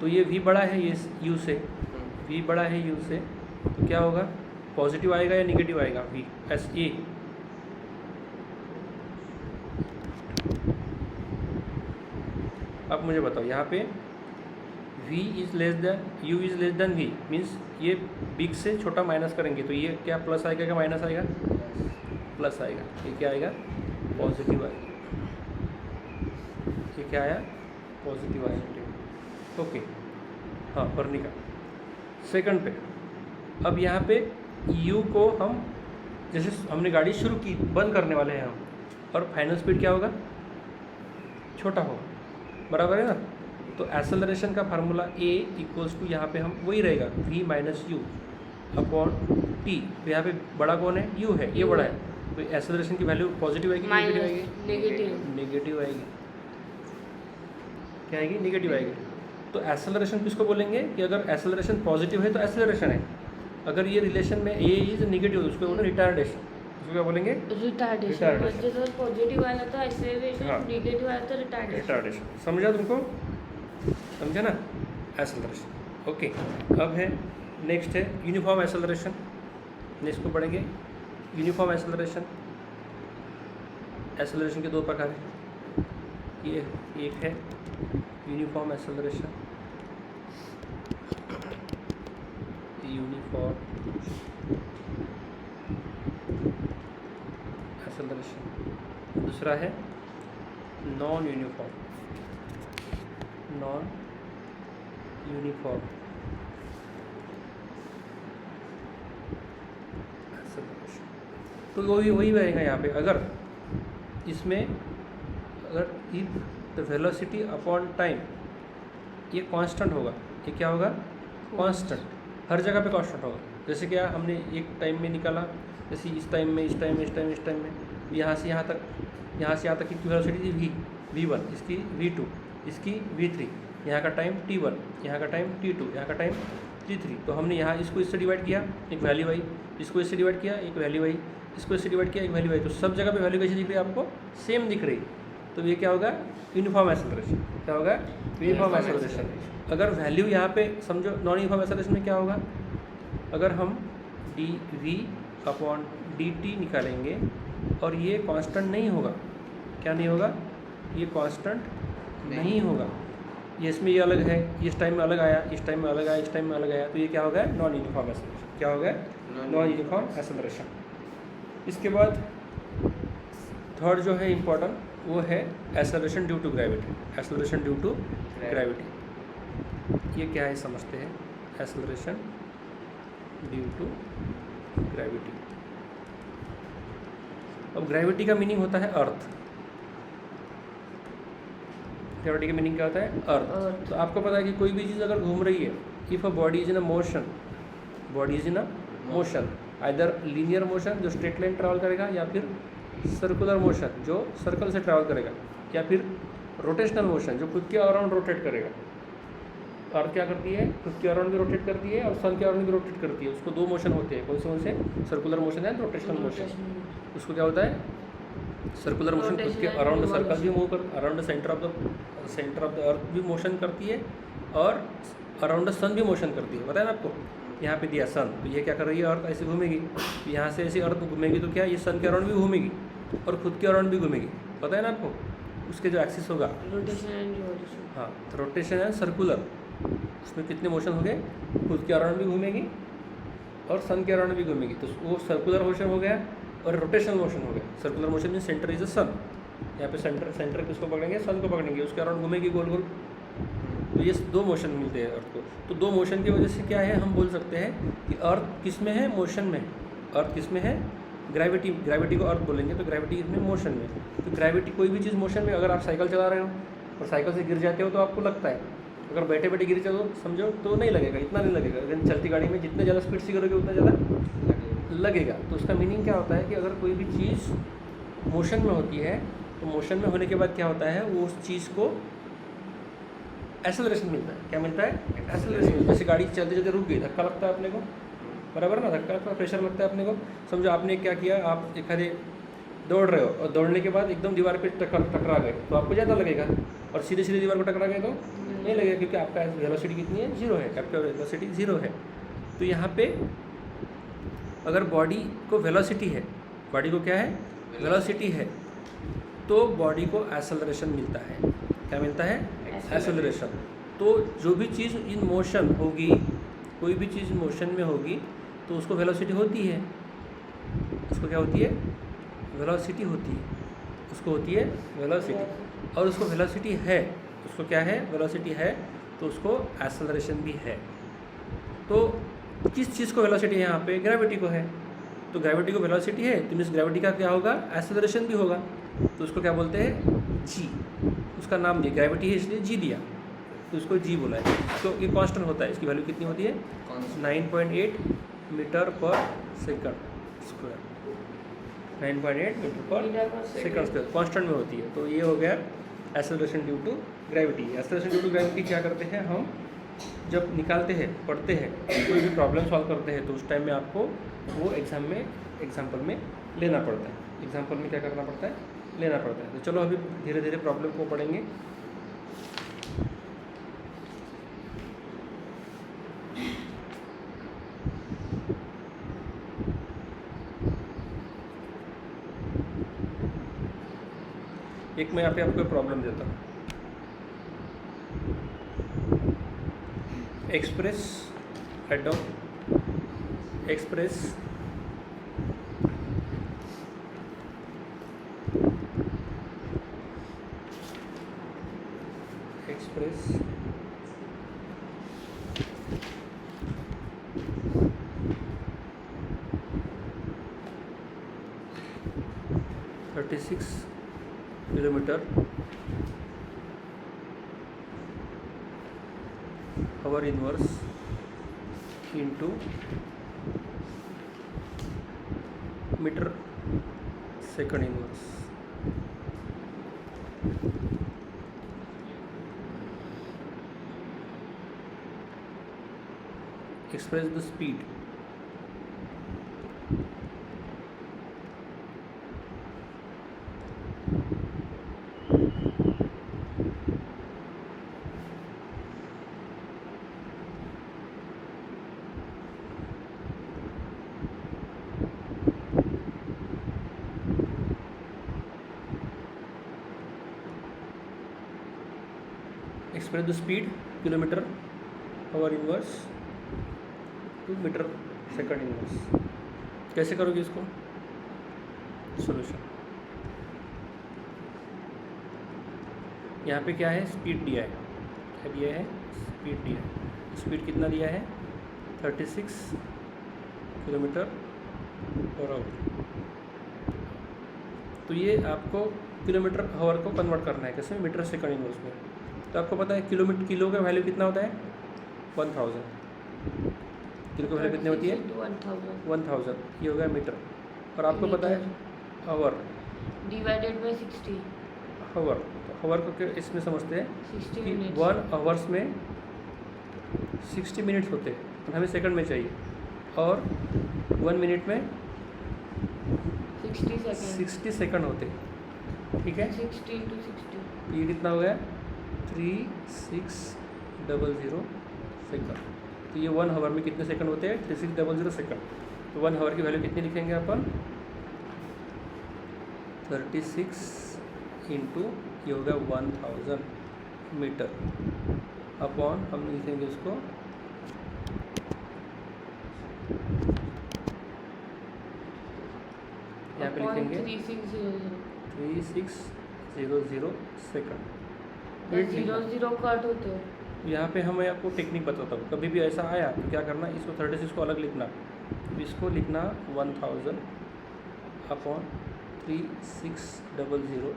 [SPEAKER 1] तो ये v बड़ा है ये u से, v बड़ा है u से, तो क्या होगा, पॉजिटिव आएगा या निगेटिव आएगा, v एस ए। अब मुझे बताओ यहाँ पे v is less than u is less than v means ये बिग से छोटा माइनस करेंगे तो ये क्या प्लस आएगा क्या माइनस आएगा, प्लस आएगा। ये क्या आएगा, पॉजिटिव आएगा। ये क्या आया, पॉजिटिव आया। ओके, हाँ वर्णिका सेकंड पे। अब यहाँ पे u को हम जैसे हमने गाड़ी शुरू की, बंद करने वाले हैं हम, और फाइनल स्पीड क्या होगा, छोटा होगा, बराबर है ना। तो एक्सेलरेशन का फार्मूला a इक्वल्स टू यहाँ पे हम वही रहेगा v minus you upon t. तो यहाँ पे बड़ा कौन है, u है, ये बड़ा है, तो एक्सेलरेशन की वैल्यू पॉजिटिव आएगी नेगेटिव आएगी, नेगेटिव आएगी, क्या आएगी, नेगेटिव आएगी। तो एक्सेलरेशन किसको बोलेंगे कि अगर एक्सेलरेशन पॉजिटिव है तो एक्सेलरेशन है, अगर ये रिलेशन में a इज नेगेटिव उसको बोलेंगे रिटार्डेशन, उसको क्या बोलेंगे,
[SPEAKER 2] रिटार्डेशन। जैसे पॉजिटिव आया तो एक्सेलरेशन,
[SPEAKER 1] हाँ।
[SPEAKER 2] नेगेटिव आया तो रिटार्डेशन।
[SPEAKER 1] समझा तुमको, समझा ना, एक्सेलरेशन। ओके, अब है नेक्स्ट है यूनिफॉर्म एक्सेलरेशन। नेक्स्ट को पढ़ेंगे यूनिफॉर्म एक्सेलरेशन। एक्सेलरेशन के दो प्रकार हैं, ये एक है यूनिफॉर्म एक्सेलरेशन, यूनिफॉर्म एक्सेलरेशन। दूसरा है non uniform, non uniform acceleration. तो वही रहेगा यहाँ पे, अगर इसमें अगर if the velocity upon time ये कांस्टेंट होगा, ये क्या होगा, कांस्टेंट, हर जगह पे कांस्टेंट होगा। जैसे क्या हमने एक टाइम में निकाला, जैसे इस टाइम में, इस टाइम में, इस टाइम में, इस टाइम में, यहाँ से यहाँ तक, यहाँ से यहाँ तक की वेलोसिटी थी v1, इसकी v2, इसकी v3, यहाँ का टाइम t1, यहाँ का टाइम t2, यहाँ का टाइम t3। तो हमने यहाँ इसको इससे डिवाइड किया, एक वैल्यू आई, इसको इससे डिवाइड किया, एक वैल्यू आई, इसको इससे डिवाइड किया, एक वैल्यू आई। तो सब जगह पे वैल्यू कैसे दिख रही है आपको, सेम दिख रही। तो ये क्या होगा, यूनिफॉर्म एक्सेलरेशन। क्या होगा, यूनिफॉर्म एक्सेलरेशन। अगर वैल्यू यहाँ पे समझो, नॉन यूनिफॉर्म एक्सेलरेशन में क्या होगा, अगर हम dv अपॉन dt निकालेंगे और ये कांस्टेंट नहीं होगा, क्या नहीं होगा, ये कांस्टेंट नहीं होगा, ये इसमें ये अलग है, इस टाइम में अलग आया, इस टाइम में अलग आया, इस टाइम में अलग आया, तो ये क्या होगा, नॉन यूनिफॉर्म एक्सेलरेशन। क्या होगा, नॉन यूनिफॉर्म एक्सेलरेशन। इसके बाद थर्ड जो है इम्पोर्टेंट, वो है acceleration due to gravity. Acceleration due to gravity, ये क्या है समझते हैं। Acceleration due to gravity. अब ग्रेविटी का मीनिंग होता है अर्थ। ग्रेविटी का मीनिंग क्या होता है, अर्थ। तो आपको पता है कि कोई भी चीज़ अगर घूम रही है, if a body is in a motion, body is in a motion, either linear motion जो स्ट्रेट लाइन ट्रैवल करेगा, या फिर सर्कुलर मोशन जो सर्कल से ट्रैवल करेगा, या फिर रोटेशनल मोशन जो खुद के अराउंड रोटेट करेगा। अर्थ क्या करती है, खुद के अराउंड भी रोटेट करती है और सन के अराउंड भी रोटेट करती है। उसको दो मोशन होते हैं, कौन से, सर्कुलर मोशन है, रोटेशनल मोशन। उसको क्या होता है, सर्कुलर मोशन खुद के अराउंड द सर्कल भी मूव कर, around the centre of the earth भी मोशन करती है, और अराउंड द सन भी मोशन करती है। पता है ना आपको, यहाँ पे दिया सन, तो ये क्या कर रही है, अर्थ ऐसे घूमेगी, तो यहाँ से ऐसे अर्थ घूमेगी, तो क्या ये सन के अराउंड भी घूमेगी और खुद के अराउंड भी घूमेगी। पता है ना आपको, उसके जो एक्सिस होगा,
[SPEAKER 2] रोटेशन एंड रिवॉल्यूशन।
[SPEAKER 1] हाँ, रोटेशन एंड सर्कुलर, उसमें कितने मोशन हो गए, खुद के अराउंड भी घूमेगी और सन के अराउंड भी घूमेगी। तो वो सर्कुलर मोशन हो गया और रोटेशनल मोशन हो गया। सर्कुलर मोशन में सेंटर इज द सन, यहाँ पे सेंटर किसको पकड़ेंगे, सन को पकड़ेंगे, उसके अराउंड घूमेगी गोल गोल। तो ये दो मोशन मिलते हैं अर्थ को। तो दो मोशन की वजह से क्या है, हम बोल सकते हैं कि अर्थ किस में है, मोशन में। अर्थ किस में है, ग्रेविटी को अर्थ बोलेंगे, तो ग्रेविटी इसमें मोशन में। तो ग्रेविटी, कोई भी चीज़ मोशन में, अगर आप साइकिल चला रहे हो और साइकिल से गिर जाते हो तो आपको लगता है, अगर बैठे बैठे गिर जाओ तो समझो तो नहीं लगेगा, इतना नहीं लगेगा। लेकिन चलती गाड़ी में जितने ज़्यादा स्पीड से गिरोगे उतना ज़्यादा लगेगा। तो उसका मीनिंग क्या होता है कि अगर कोई भी चीज़ मोशन में होती है, तो मोशन में होने के बाद क्या होता है, वो उस चीज़ को एक्सेलरेशन मिलता है। क्या मिलता है, एक्सेलरेशन मिलता है। जैसे गाड़ी चलते चलते रुक गई, धक्का लगता है अपने को, बराबर ना, धक्का लगता है, प्रेशर लगता है अपने को। समझो आपने क्या किया, आप एक दौड़ रहे हो और दौड़ने के बाद एकदम दीवार पे टकरा गए, तो आपको ज़्यादा लगेगा, और सीधे सीधे दीवार को टकराएंगे तो नहीं लगेगा, क्योंकि आपका वेलोसिटी कितनी है, 0 है, आपका वेलोसिटी 0 है। तो यहाँ पे अगर बॉडी को वेलोसिटी है, बॉडी को क्या है, वेलोसिटी है, तो बॉडी को एक्सेलरेशन मिलता है। क्या मिलता है, एक्सेलरेशन। तो जो भी चीज़ इन मोशन होगी, कोई भी चीज़ मोशन में होगी तो उसको वेलोसिटी होती है, उसको क्या होती है, वेलोसिटी होती है, उसको होती है वेलोसिटी। और उसको वेलोसिटी है, उसको क्या है, वेलोसिटी है, तो उसको एक्सेलरेशन भी है। तो किस चीज़ को वेलोसिटी है यहाँ पे, ग्रेविटी को है। तो ग्रेविटी को वेलोसिटी है तो मीन्स ग्रेविटी का क्या होगा, एक्सेलरेशन भी होगा। तो उसको क्या बोलते हैं, जी। उसका नाम दिया, ग्रेविटी है इसलिए जी दिया, तो उसको जी बोला है। तो ये कांस्टेंट होता है, इसकी वैल्यू कितनी होती है, 9.8 metre per second square, 9.8 metre per second square constant में होती है। तो ये हो गया acceleration due to gravity. Acceleration due to gravity क्या करते हैं हम, जब निकालते हैं, पढ़ते हैं, कोई भी प्रॉब्लम सॉल्व करते हैं, तो उस टाइम में आपको वो एग्जाम्पल में लेना पड़ता है। एग्जाम्पल में क्या करना पड़ता है, लेना पड़ता है। तो चलो अभी धीरे धीरे प्रॉब्लम को पढ़ेंगे। एक मैं यहाँ पे आपको प्रॉब्लम देता हूँ। Express head down, express express 36 kilometre hour inverse into metre second inverse. Express the speed express the speed kilometre hour inverse to metre second inverse. कैसे करोगे इसको, सॉल्यूशन। यहाँ पे क्या है, स्पीड दिया है, क्या दिया है, स्पीड दिया है। स्पीड कितना दिया है, 36 किलोमीटर पर आवर। तो ये आपको किलोमीटर आवर को कन्वर्ट करना है, कैसे, मीटर सेकंड इनवर्स में। तो आपको पता है किलोमीटर, किलो का वैल्यू कितना होता है, 1000। किलो की वैल्यू कितनी होती है, 1000। ये हो गया मीटर। और आपको पता है आवर
[SPEAKER 2] डिवाइडेड बाय 60,
[SPEAKER 1] आवर। तो आवर को इसमें समझते हैं
[SPEAKER 2] 60
[SPEAKER 1] कि
[SPEAKER 2] मिनट्स।
[SPEAKER 1] 1 आवर्स में 60 मिनट्स होते हैं, तो हमें सेकंड में चाहिए। और 1 मिनट में 60 सेकंड होते हैं, ठीक है।
[SPEAKER 2] 60 into 60,
[SPEAKER 1] ये कितना हो गया, 3600 सेकंड। तो ये 1 आवर में कितने सेकंड होते हैं, 3600 सेकंड। तो 1 आवर की वैल्यू कितनी लिखेंगे अपन, 36 इंटू ये होगा 1000 मीटर अपॉन, हम लिखेंगे इसको यहाँ पे लिखेंगे 3600 सेकंड।
[SPEAKER 2] 0 कट होते हैं।
[SPEAKER 1] यहाँ पे हम आपको टेक्निक बताता हूँ। कभी भी ऐसा आया तो क्या करना, इसको 36 को अलग लिखना, तो इसको लिखना 1000 अपॉन 3600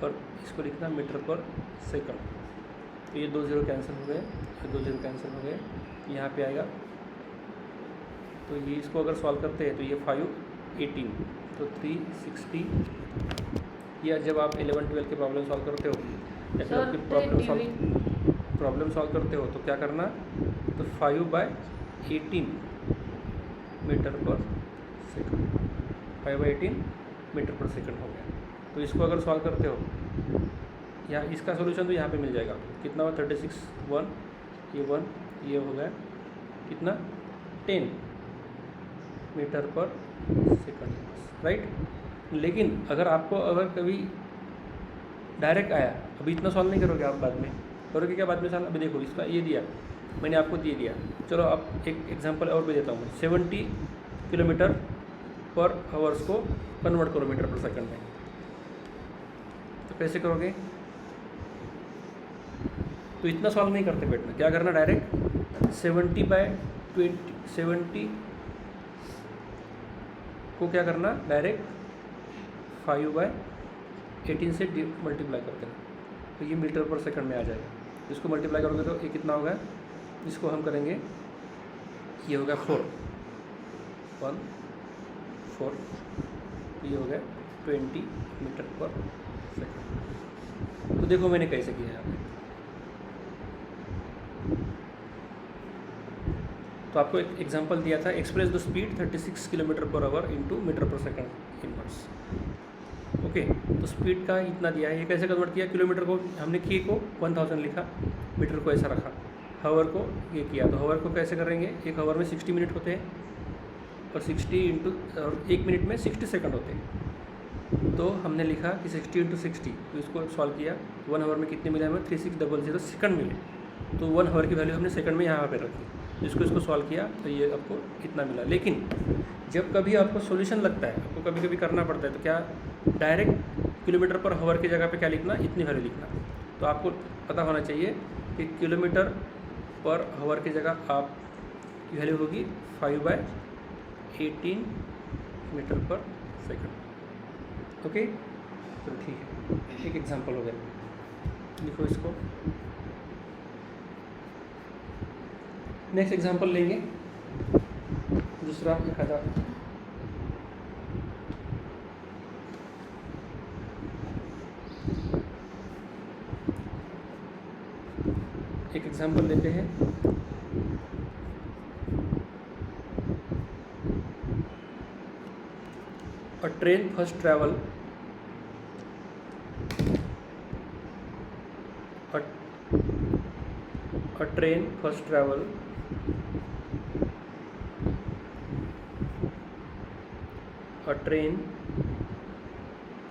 [SPEAKER 1] और इसको लिखना मीटर पर सेकंड। तो ये 2 0 कैंसिल हो गए, ये 2 0 कैंसिल हो गए, यहाँ पे आएगा। तो ये इसको अगर सॉल्व करते हैं तो ये 518, तो 360। या जब आप 11-12 के प्रॉब्लम सॉल्व करते हो या फिर आपकी प्रॉब्लम सॉल्व करते हो तो क्या करना, तो 5/18 metre per second, 5/18 metre per second हो गया। तो इसको अगर सॉल्व करते हो, यहाँ इसका सोल्यूशन तो यहाँ पे मिल जाएगा। कितना हुआ 36 1 ये हो गया कितना 10 मीटर पर सेकंड, राइट। लेकिन अगर कभी डायरेक्ट आया, अभी इतना सॉल्व नहीं करोगे आप, बाद में करोगे क्या बाद में सॉल्व। अभी देखो इसका ये दिया मैंने आपको दे दिया। चलो अब एक एग्जांपल और भी देता हूँ मैं। 70 किलोमीटर पर आवर्स को कन्वर्ट करो मीटर पर सेकंड में, तो कैसे करोगे। तो इतना सॉल्व नहीं करते बैठना, क्या करना डायरेक्ट 70 को क्या करना डायरेक्ट 5/18 से मल्टीप्लाई कर देना, तो ये मीटर पर सेकंड में आ जाएगा। इसको मल्टीप्लाई करोगे तो ये कितना होगा, इसको हम करेंगे ये होगा 4 ये हो गया 20 मीटर पर सेकंड। तो देखो मैंने कैसे किया यहाँ पे। तो आपको एक एग्जांपल दिया था, express the speed 36 kilometre per hour into metre per second inverse. Okay, तो स्पीड का इतना दिया है, ये कैसे कन्वर्ट किया। किलोमीटर को हमने के को 1000 लिखा, मीटर को ऐसा रखा, हावर को ये किया। तो हावर को कैसे करेंगे, एक हावर में 60 मिनट होते हैं और 60 इंटू और 1 मिनट में 60 सेकंड होते हैं। तो हमने लिखा कि 60 इंटू 60, तो इसको सॉल्व किया। 1 आवर में कितने मिले हमें 3600 सेकंड मिले। तो 1 आवर की वैल्यू हमने सेकंड में यहाँ पे रखी, इसको सॉल्व किया तो ये आपको इतना मिला। लेकिन जब कभी आपको सॉल्यूशन लगता है, आपको कभी कभी करना पड़ता है, तो क्या डायरेक्ट किलोमीटर पर हावर की जगह पे क्या लिखना, इतनी वैल्यू लिखना। तो आपको पता होना चाहिए कि किलोमीटर पर हावर की जगह आप वैल्यू होगी 5/18 मीटर पर सेकंड। ओके, तो ठीक है, एक एग्जांपल हो गया, लिखो इसको। नेक्स्ट एग्जांपल लेंगे, दूसरा लिखा था एक एग्जांपल लेते हैं। A train first travel a train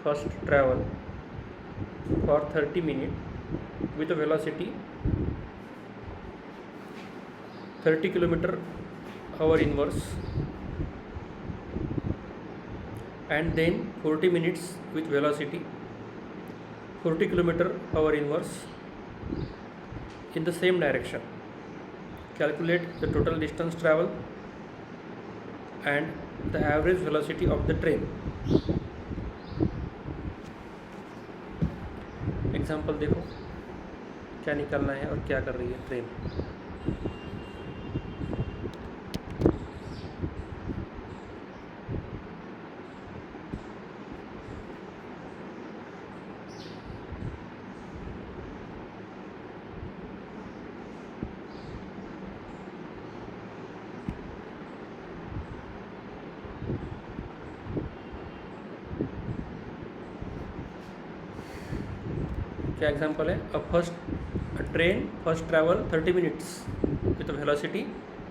[SPEAKER 1] first travel for 30 minutes with a velocity 30 km/h inverse, and then 40 minutes with velocity 40 km/h inverse in the same direction. Calculate the total distance traveled and the average velocity of the train. Example देखो क्या निकालना है और क्या कर रही है train. क्या एग्जांपल है, a train first travel 30 minutes with velocity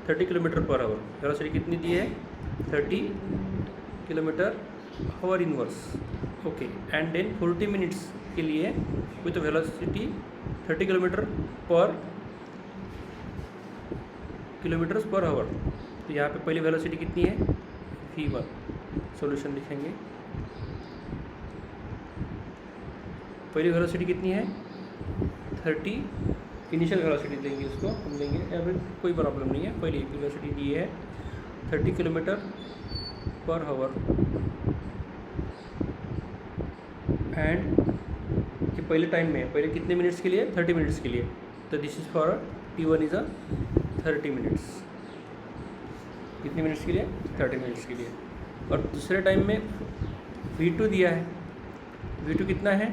[SPEAKER 1] 30 km/h। Velocity कितनी दी है 30 km/h inverse. Okay, and then 40 minutes के लिए विथ वेलोसिटी 30 km/h। तो यहाँ पे पहली वेलोसिटी कितनी है v1। सॉल्यूशन लिखेंगे, पहली वेलोसिटी कितनी है 30। इनिशियल वेलोसिटी देंगे उसको हम लेंगे, एवरेज कोई प्रॉब्लम नहीं है। पहली वेलोसिटी दी है 30 km/h एंड ये पहले टाइम में है, पहले कितने मिनट्स के लिए 30 मिनट्स के लिए। तो this is for T1 is 30 minutes. कितने मिनट्स के लिए 30 मिनट्स के लिए। और दूसरे टाइम में V2 दिया है, V2 कितना है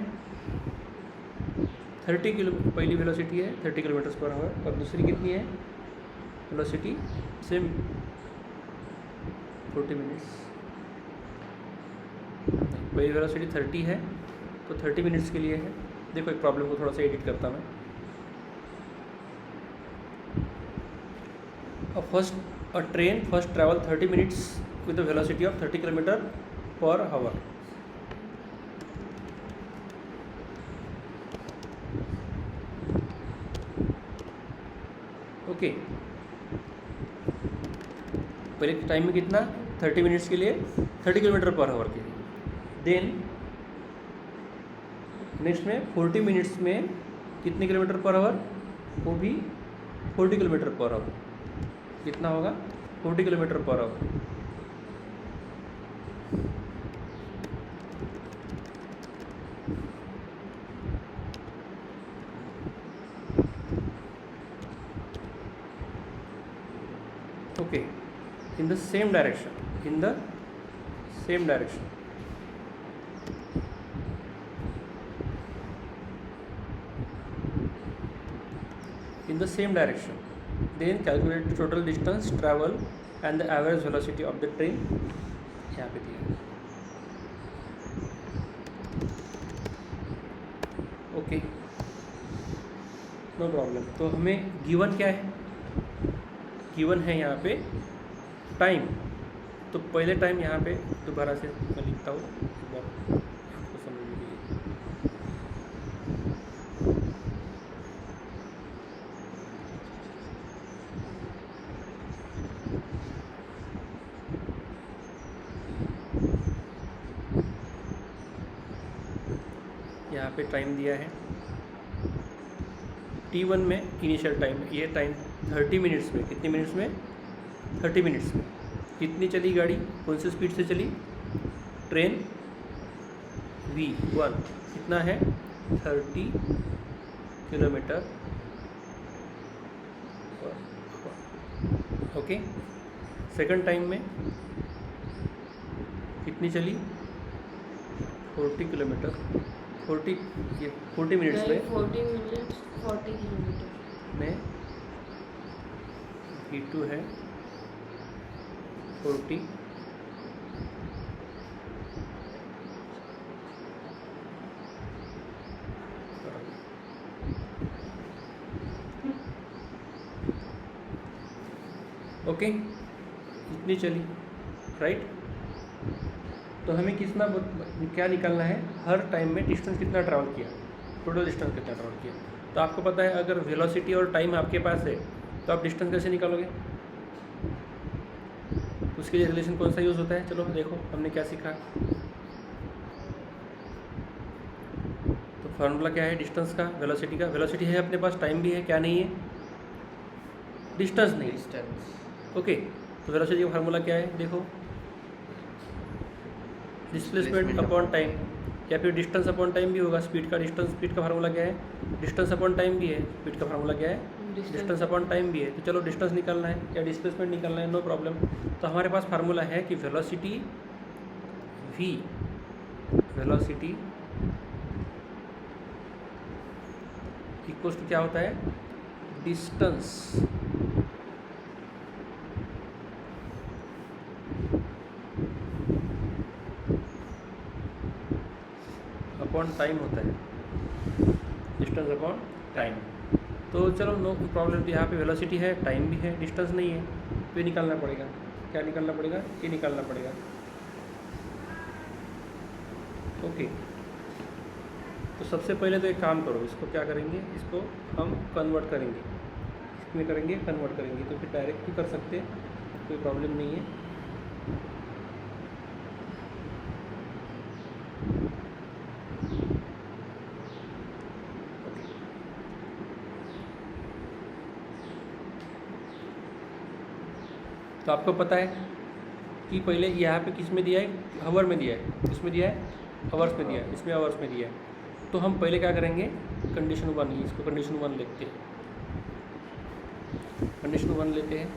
[SPEAKER 1] 30 किलो। पहली वेलोसिटी है 30 km/h और दूसरी कितनी है वेलोसिटी सेम 40 मिनट्स। पहली वेलोसिटी 30 है तो 30 मिनट्स के लिए है, देखो एक प्रॉब्लम को थोड़ा सा एडिट करता मैं। A train first travel 30 minutes with a velocity of 30 km/h. Okay, पहले टाइम में कितना, 30 मिनट्स के लिए 30 km/h के लिए। देन नेक्स्ट में 40 मिनट्स में कितने km/h, वो भी 40 km/h। कितना होगा, 40 km/h। Okay, in the same direction, in the same direction, in the same direction, then calculate the total distance travel and the average velocity of the train। यहाँ पे दिया है। Okay, no problem. तो हमें given क्या है, given है यहाँ पे टाइम। तो पहले टाइम यहाँ पे दोबारा से मैं लिखता हूँ एक बार आपको समझने के लिए। यहाँ पे टाइम दिया है T1 में, इनिशियल टाइम, ये टाइम 30 मिनट्स में, कितने मिनट्स में, 30 मिनट्स में कितनी चली गाड़ी, कौन सी स्पीड से चली, ट्रेन V1 कितना है, 30 km/h। ओके, सेकंड टाइम में कितनी चली, 40 किलोमीटर, 40 मिनट्स में
[SPEAKER 2] 40 मिनट्स 40 किलोमीटर
[SPEAKER 1] में V2 है 40 ओके, इतनी चली, राइट। तो हमें कितना क्या निकालना है, हर टाइम में डिस्टेंस कितना ट्रैवल किया, टोटल डिस्टेंस कितना ट्रैवल किया। तो आपको पता है अगर वेलोसिटी और टाइम आपके पास है तो आप डिस्टेंस कैसे निकालोगे, उसके लिए रिलेशन कौन सा यूज़ होता है, चलो देखो हमने क्या सीखा। तो फार्मूला क्या है डिस्टेंस का, वेलोसिटी का। वेलोसिटी है अपने पास, टाइम भी है, क्या नहीं है, डिस्टेंस नहीं,
[SPEAKER 3] डिस्टेंस।
[SPEAKER 1] ओके। तो वेलोसिटी का फार्मूला क्या है, देखो, डिस्प्लेसमेंट अपॉन टाइम, या फिर डिस्टेंस अपॉन टाइम भी होगा। स्पीड का फार्मूला क्या है, डिस्टेंस अपॉन टाइम भी है। स्पीड का फार्मूला क्या है, डिस्टेंस अपॉन टाइम भी है। तो चलो डिस्टेंस निकालना है या डिस्प्लेसमेंट निकालना है, नो प्रॉब्लम। तो हमारे पास फार्मूला है कि वेलोसिटी इक्वल्स टू क्या होता है, डिस्टेंस अपॉन टाइम होता है, डिस्टेंस अपॉन टाइम। तो चलो नो प्रॉब्लम। तो यहाँ पे वेलोसिटी है, टाइम भी है, डिस्टेंस नहीं है, तो ये निकालना पड़ेगा। क्या निकालना पड़ेगा, ये निकालना पड़ेगा। ओके, तो सबसे पहले तो एक काम करो, इसको क्या करेंगे, इसको हम कन्वर्ट करेंगे, इसमें करेंगे कन्वर्ट करेंगे। तो फिर डायरेक्ट भी कर सकते हैं, कोई प्रॉब्लम नहीं है। तो आपको पता है कि पहले यहाँ पे किस में दिया है, हावर में दिया है, किस में दिया है, हावर्स में दिया है, इसमें हावर्स में दिया है। तो हम पहले क्या करेंगे, कंडीशन 1, इसको कंडीशन 1 लेते हैं, कंडीशन 1 लेते हैं।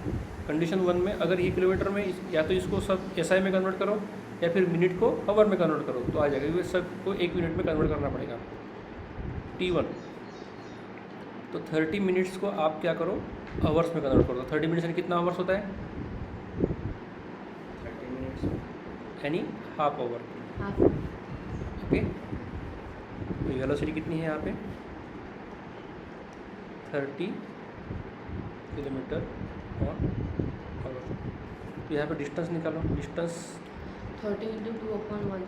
[SPEAKER 1] कंडीशन 1 में अगर ये किलोमीटर में या तो इसको सब SI में कन्वर्ट करो या फिर मिनट को हावर में कन्वर्ट करो तो आ जाएगा, क्योंकि सबको 1 मिनट में कन्वर्ट करना पड़ेगा। T1 तो 30 मिनट्स को आप क्या करो, हावर्स में कन्वर्ट करो। 30 मिनट्स कितना हावर्स होता है,
[SPEAKER 3] 30 मिनट्स
[SPEAKER 1] यानी half hour.
[SPEAKER 2] Half
[SPEAKER 1] okay, velocity कितनी है यहाँ पे 30 किलोमीटर और आवर। तो यहाँ पे डिस्टेंस निकालो, डिस्टेंस
[SPEAKER 2] 30 into 2/1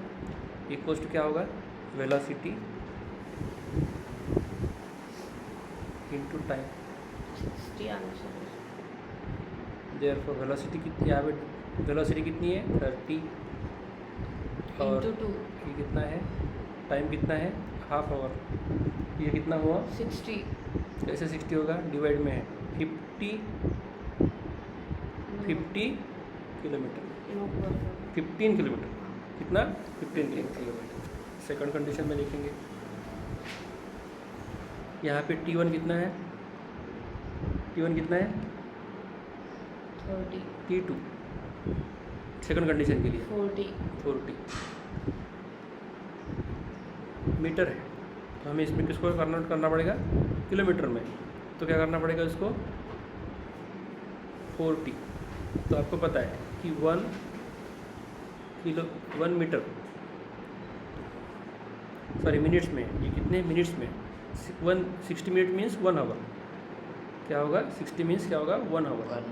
[SPEAKER 1] इक्वल्स टू क्या होगा वेलोसिटी इनटू टाइम।
[SPEAKER 2] 60 आना चाहिए।
[SPEAKER 1] देयरफॉर वेलोसिटी कितनी यहाँ पे वेलोसिटी कितनी है 30 और
[SPEAKER 2] into 2
[SPEAKER 1] ये कितना है टाइम कितना है हाफ आवर। ये कितना हुआ
[SPEAKER 2] 60
[SPEAKER 1] कैसे 60 होगा डिवाइड में है 50 किलोमीटर
[SPEAKER 2] नो प्रॉब्लम
[SPEAKER 1] 15 किलोमीटर कितना 15 किलोमीटर। सेकंड कंडीशन में लिखेंगे यहाँ पे T1 कितना है T1 कितना है
[SPEAKER 2] 30
[SPEAKER 1] T2 सेकंड कंडीशन के लिए
[SPEAKER 2] 40
[SPEAKER 1] मीटर है। तो हमें इसमें किसको कन्वर्ट करना पड़ेगा किलोमीटर में। तो क्या करना पड़ेगा इसको 40। तो आपको पता है कि 1 मीटर सॉरी मिनट्स में ये कितने मिनट्स में 60 मिनट मीन्स 1 आवर। क्या होगा 60 मीन्स क्या होगा 1 आवर।
[SPEAKER 3] 1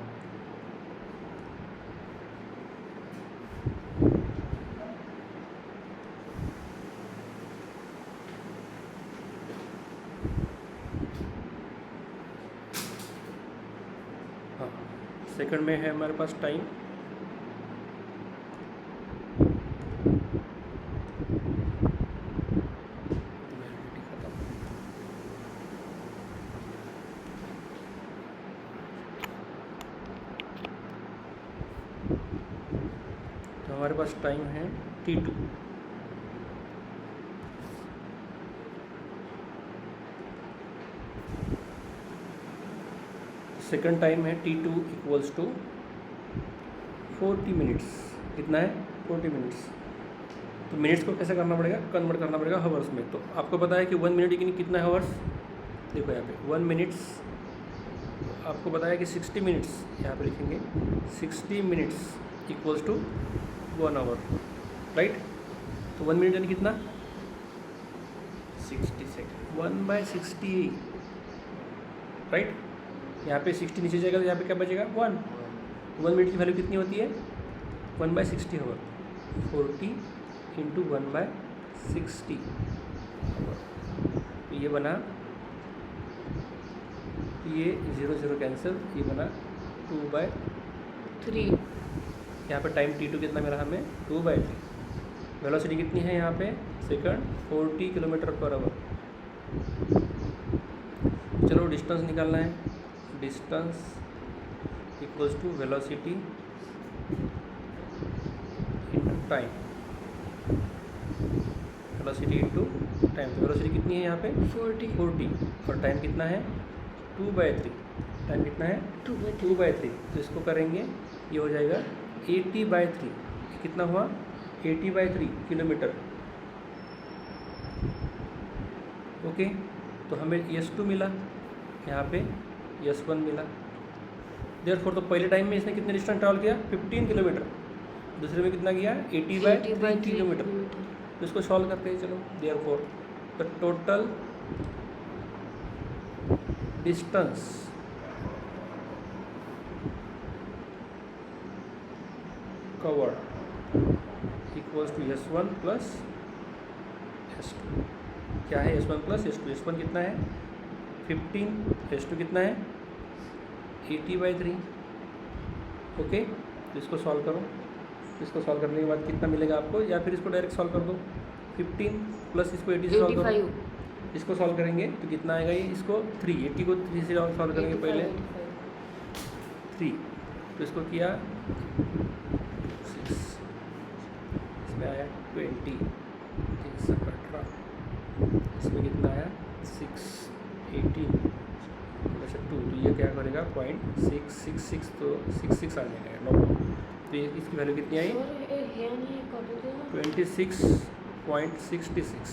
[SPEAKER 1] हाँ सेकंड में है हमारे पास टाइम तो हमारे पास टाइम है T2। सेकंड टाइम है T2 इक्वल्स टू 40 मिनट्स। कितना है 40 मिनट्स। तो मिनट्स को कैसे करना पड़ेगा कन्वर्ट करना पड़ेगा हावर्स में। तो आपको पता है कि 1 मिनट यानी कितना है हावर्स। देखो यहाँ पे 1 मिनट्स आपको पता है कि 60 मिनट्स यहाँ पे लिखेंगे 60 minutes equals to 1 hour right. तो 1 मिनट यानी कितना
[SPEAKER 3] 60 सेकंड
[SPEAKER 1] 1/60 राइट। यहाँ पे 60 नीचे जाएगा तो यहाँ पे क्या बचेगा 1 मिनट की वैल्यू कितनी होती है 1/60 आवर। 40 into 1/60 our. तो ये बना ये 0 कैंसिल ये बना 2/3।
[SPEAKER 2] 3
[SPEAKER 1] यहाँ पे टाइम T2 कितना मिला हमें 2/3। वेलोसिटी कितनी है यहाँ पे सेकंड 40 किलोमीटर पर आवर। चलो डिस्टेंस निकालना है। Distance equals to velocity into time. Velocity into time. तो वेलोसिटी कितनी है यहाँ पे 40 और टाइम कितना है 2/3। टाइम कितना है 2/3। तो इसको करेंगे ये हो जाएगा 80/3। कितना हुआ 80/3 किलोमीटर। ओके तो हमें S2 मिला यहाँ पे S1 मिला। देयरफॉर तो पहले टाइम में इसने कितने डिस्टेंस ट्रैवल किया 15 किलोमीटर। दूसरे में कितना किया 80/3 किलोमीटर। तो इसको सॉल्व करते हैं चलो। Therefore the total distance covered equals to S1 plus S2। क्या है S1 प्लस S2। S1 कितना है 15 S2 कितना है 80/3। ओके तो इसको सॉल्व करो। इसको सॉल्व करने के बाद कितना मिलेगा आपको या फिर इसको डायरेक्ट सॉल्व कर दो 15 प्लस इसको 80 से सॉल्व करो।
[SPEAKER 2] 85
[SPEAKER 1] इसको सॉल्व करेंगे तो कितना आएगा ये इसको 3 80 को 3 से सॉल्व करेंगे पहले 3। तो इसको किया 6 इसमें आया 20 18 इसमें कितना आया 6 18 अच्छा 2। तो ये क्या करेगा 0.666 तो 66 आ जाएगा नो। तो ये इसकी वैल्यू कितनी आई 26.66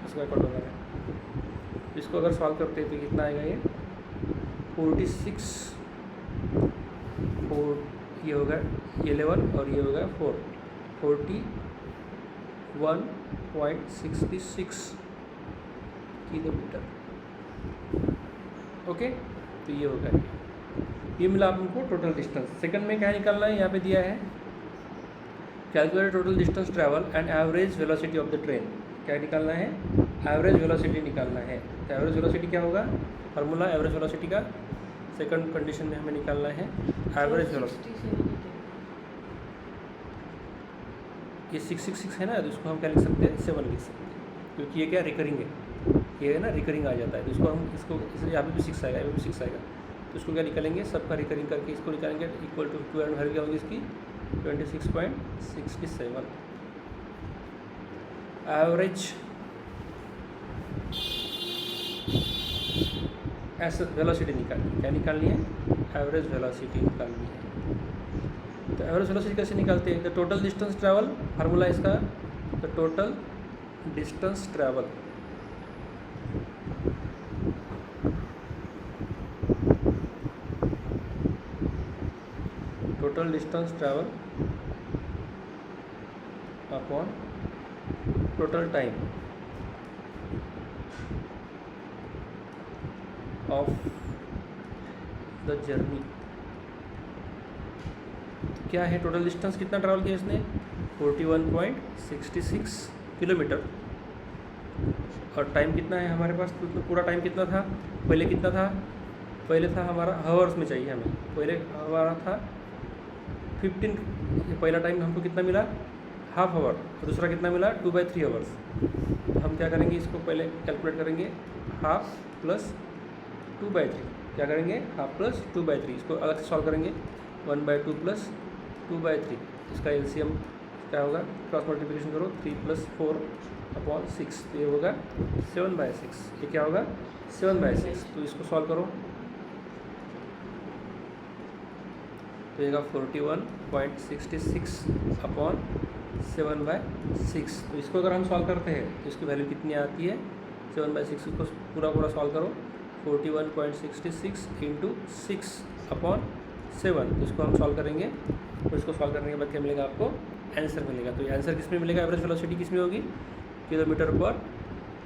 [SPEAKER 1] इसका कट होगा है। इसको अगर सॉल्व करते हैं तो कितना आएगा ये 46 4 ये होगा 11 और ये होगा 4 41.66 किलोमीटर। ओके, तो ये होगा ये मिला आपको टोटल डिस्टेंस। सेकंड में क्या निकालना है, यहाँ पे दिया है calculate total distance travel and average velocity of the train. क्या निकालना है, एवरेज वेलोसिटी निकालना है। तो एवरेज वेलोसिटी क्या होगा, फार्मूला एवरेज वेलोसिटी का सेकंड कंडीशन में हमें निकालना है एवरेज वेलोसिटी।
[SPEAKER 2] 67
[SPEAKER 1] ये 666 है ना, तो इसको हम क्या लिख सकते हैं, 7 लिख सकते हैं, क्योंकि ये क्या रिकरिंग है, ये है ना रिकरिंग आ जाता है। तो इसको हम इसको यहाँ पे भी 6 आएगा, यहाँ पे भी 6 आएगा, तो इसको क्या निकालेंगे, सबका रिकरिंग करके इसको निकालेंगे इक्वल टू एंड वैल्यू क्या होगी इसकी 26.67 एवरेज वेलोसिटी निकालनी। क्या निकालनी है, एवरेज वेलोसिटी निकालनी है। तो एवरेज वेलोसिटी कैसे निकालते हैं, the total distance travel, formula इसका the total distance travel total distance travel upon total time of the journey. क्या है, टोटल डिस्टेंस कितना ट्रैवल किया इसने, 41.66 किलोमीटर, और टाइम कितना है हमारे पास, तो पूरा टाइम कितना था, पहले कितना था, पहले था हमारा हवर्स में चाहिए हमें, पहले हमारा था 15, पहला टाइम हमको कितना मिला, हाफ आवर, और दूसरा कितना मिला 2/3 आवर्स। तो हम क्या करेंगे, इसको पहले कैलकुलेट करेंगे, हाफ प्लस 2/3, क्या करेंगे, हाफ प्लस 2/3, इसको अलग से सॉल्व करेंगे, 1/2 प्लस 2/3, इसका एलसीएम क्या होगा, क्रॉस मल्टीप्लिकेशन करो, 3 + 4/6, तो ये होगा 7/6, ये क्या होगा 7/6। तो इसको सॉल्व करो, तो ये 41.66/7/6। तो इसको अगर हम सॉल्व करते हैं तो इसकी वैल्यू कितनी आती है, 7/6, इसको पूरा सॉल्व करो, 41.66 × 6/7, तो इसको हम सॉल्व करेंगे, तो इसको सॉल्व करने के बाद क्या मिलेगा, आपको आंसर मिलेगा। तो ये आंसर किस में मिलेगा, एवरेज वेलोसिटी किस में होगी, किलोमीटर पर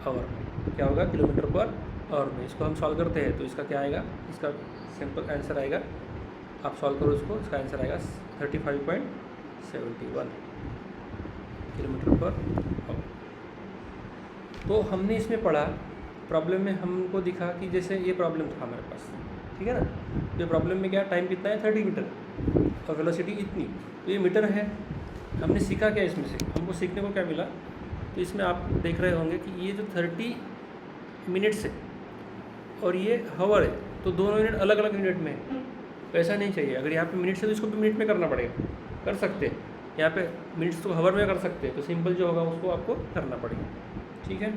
[SPEAKER 1] आवर, क्या होगा किलोमीटर पर आवर में। इसको हम सॉल्व करते हैं तो इसका क्या आएगा, इसका सिंपल आंसर आएगा, आप सॉल्व करो इसको, इसका आंसर आएगा 35.71 किलोमीटर पर आवर। तो हमने इसमें पढ़ा, प्रॉब्लम में हमको दिखा कि जैसे ये प्रॉब्लम था हमारे पास, ठीक है ना, तो ये प्रॉब्लम में क्या टाइम कितना है 30 मीटर और वेलोसिटी इतनी, तो ये मीटर है। हमने सीखा क्या इसमें से, हमको सीखने को क्या मिला, तो इसमें आप देख रहे होंगे कि ये जो 30 मिनट्स है और ये हावर है, तो दोनों यूनिट अलग अलग यूनिट में है, तो ऐसा नहीं चाहिए। अगर यहाँ पे मिनट है तो इसको भी मिनट में करना पड़ेगा, कर सकते हैं, यहाँ पे मिनट्स तो हावर में कर सकते हैं, तो सिंपल जो होगा उसको आपको करना पड़ेगा, ठीक है।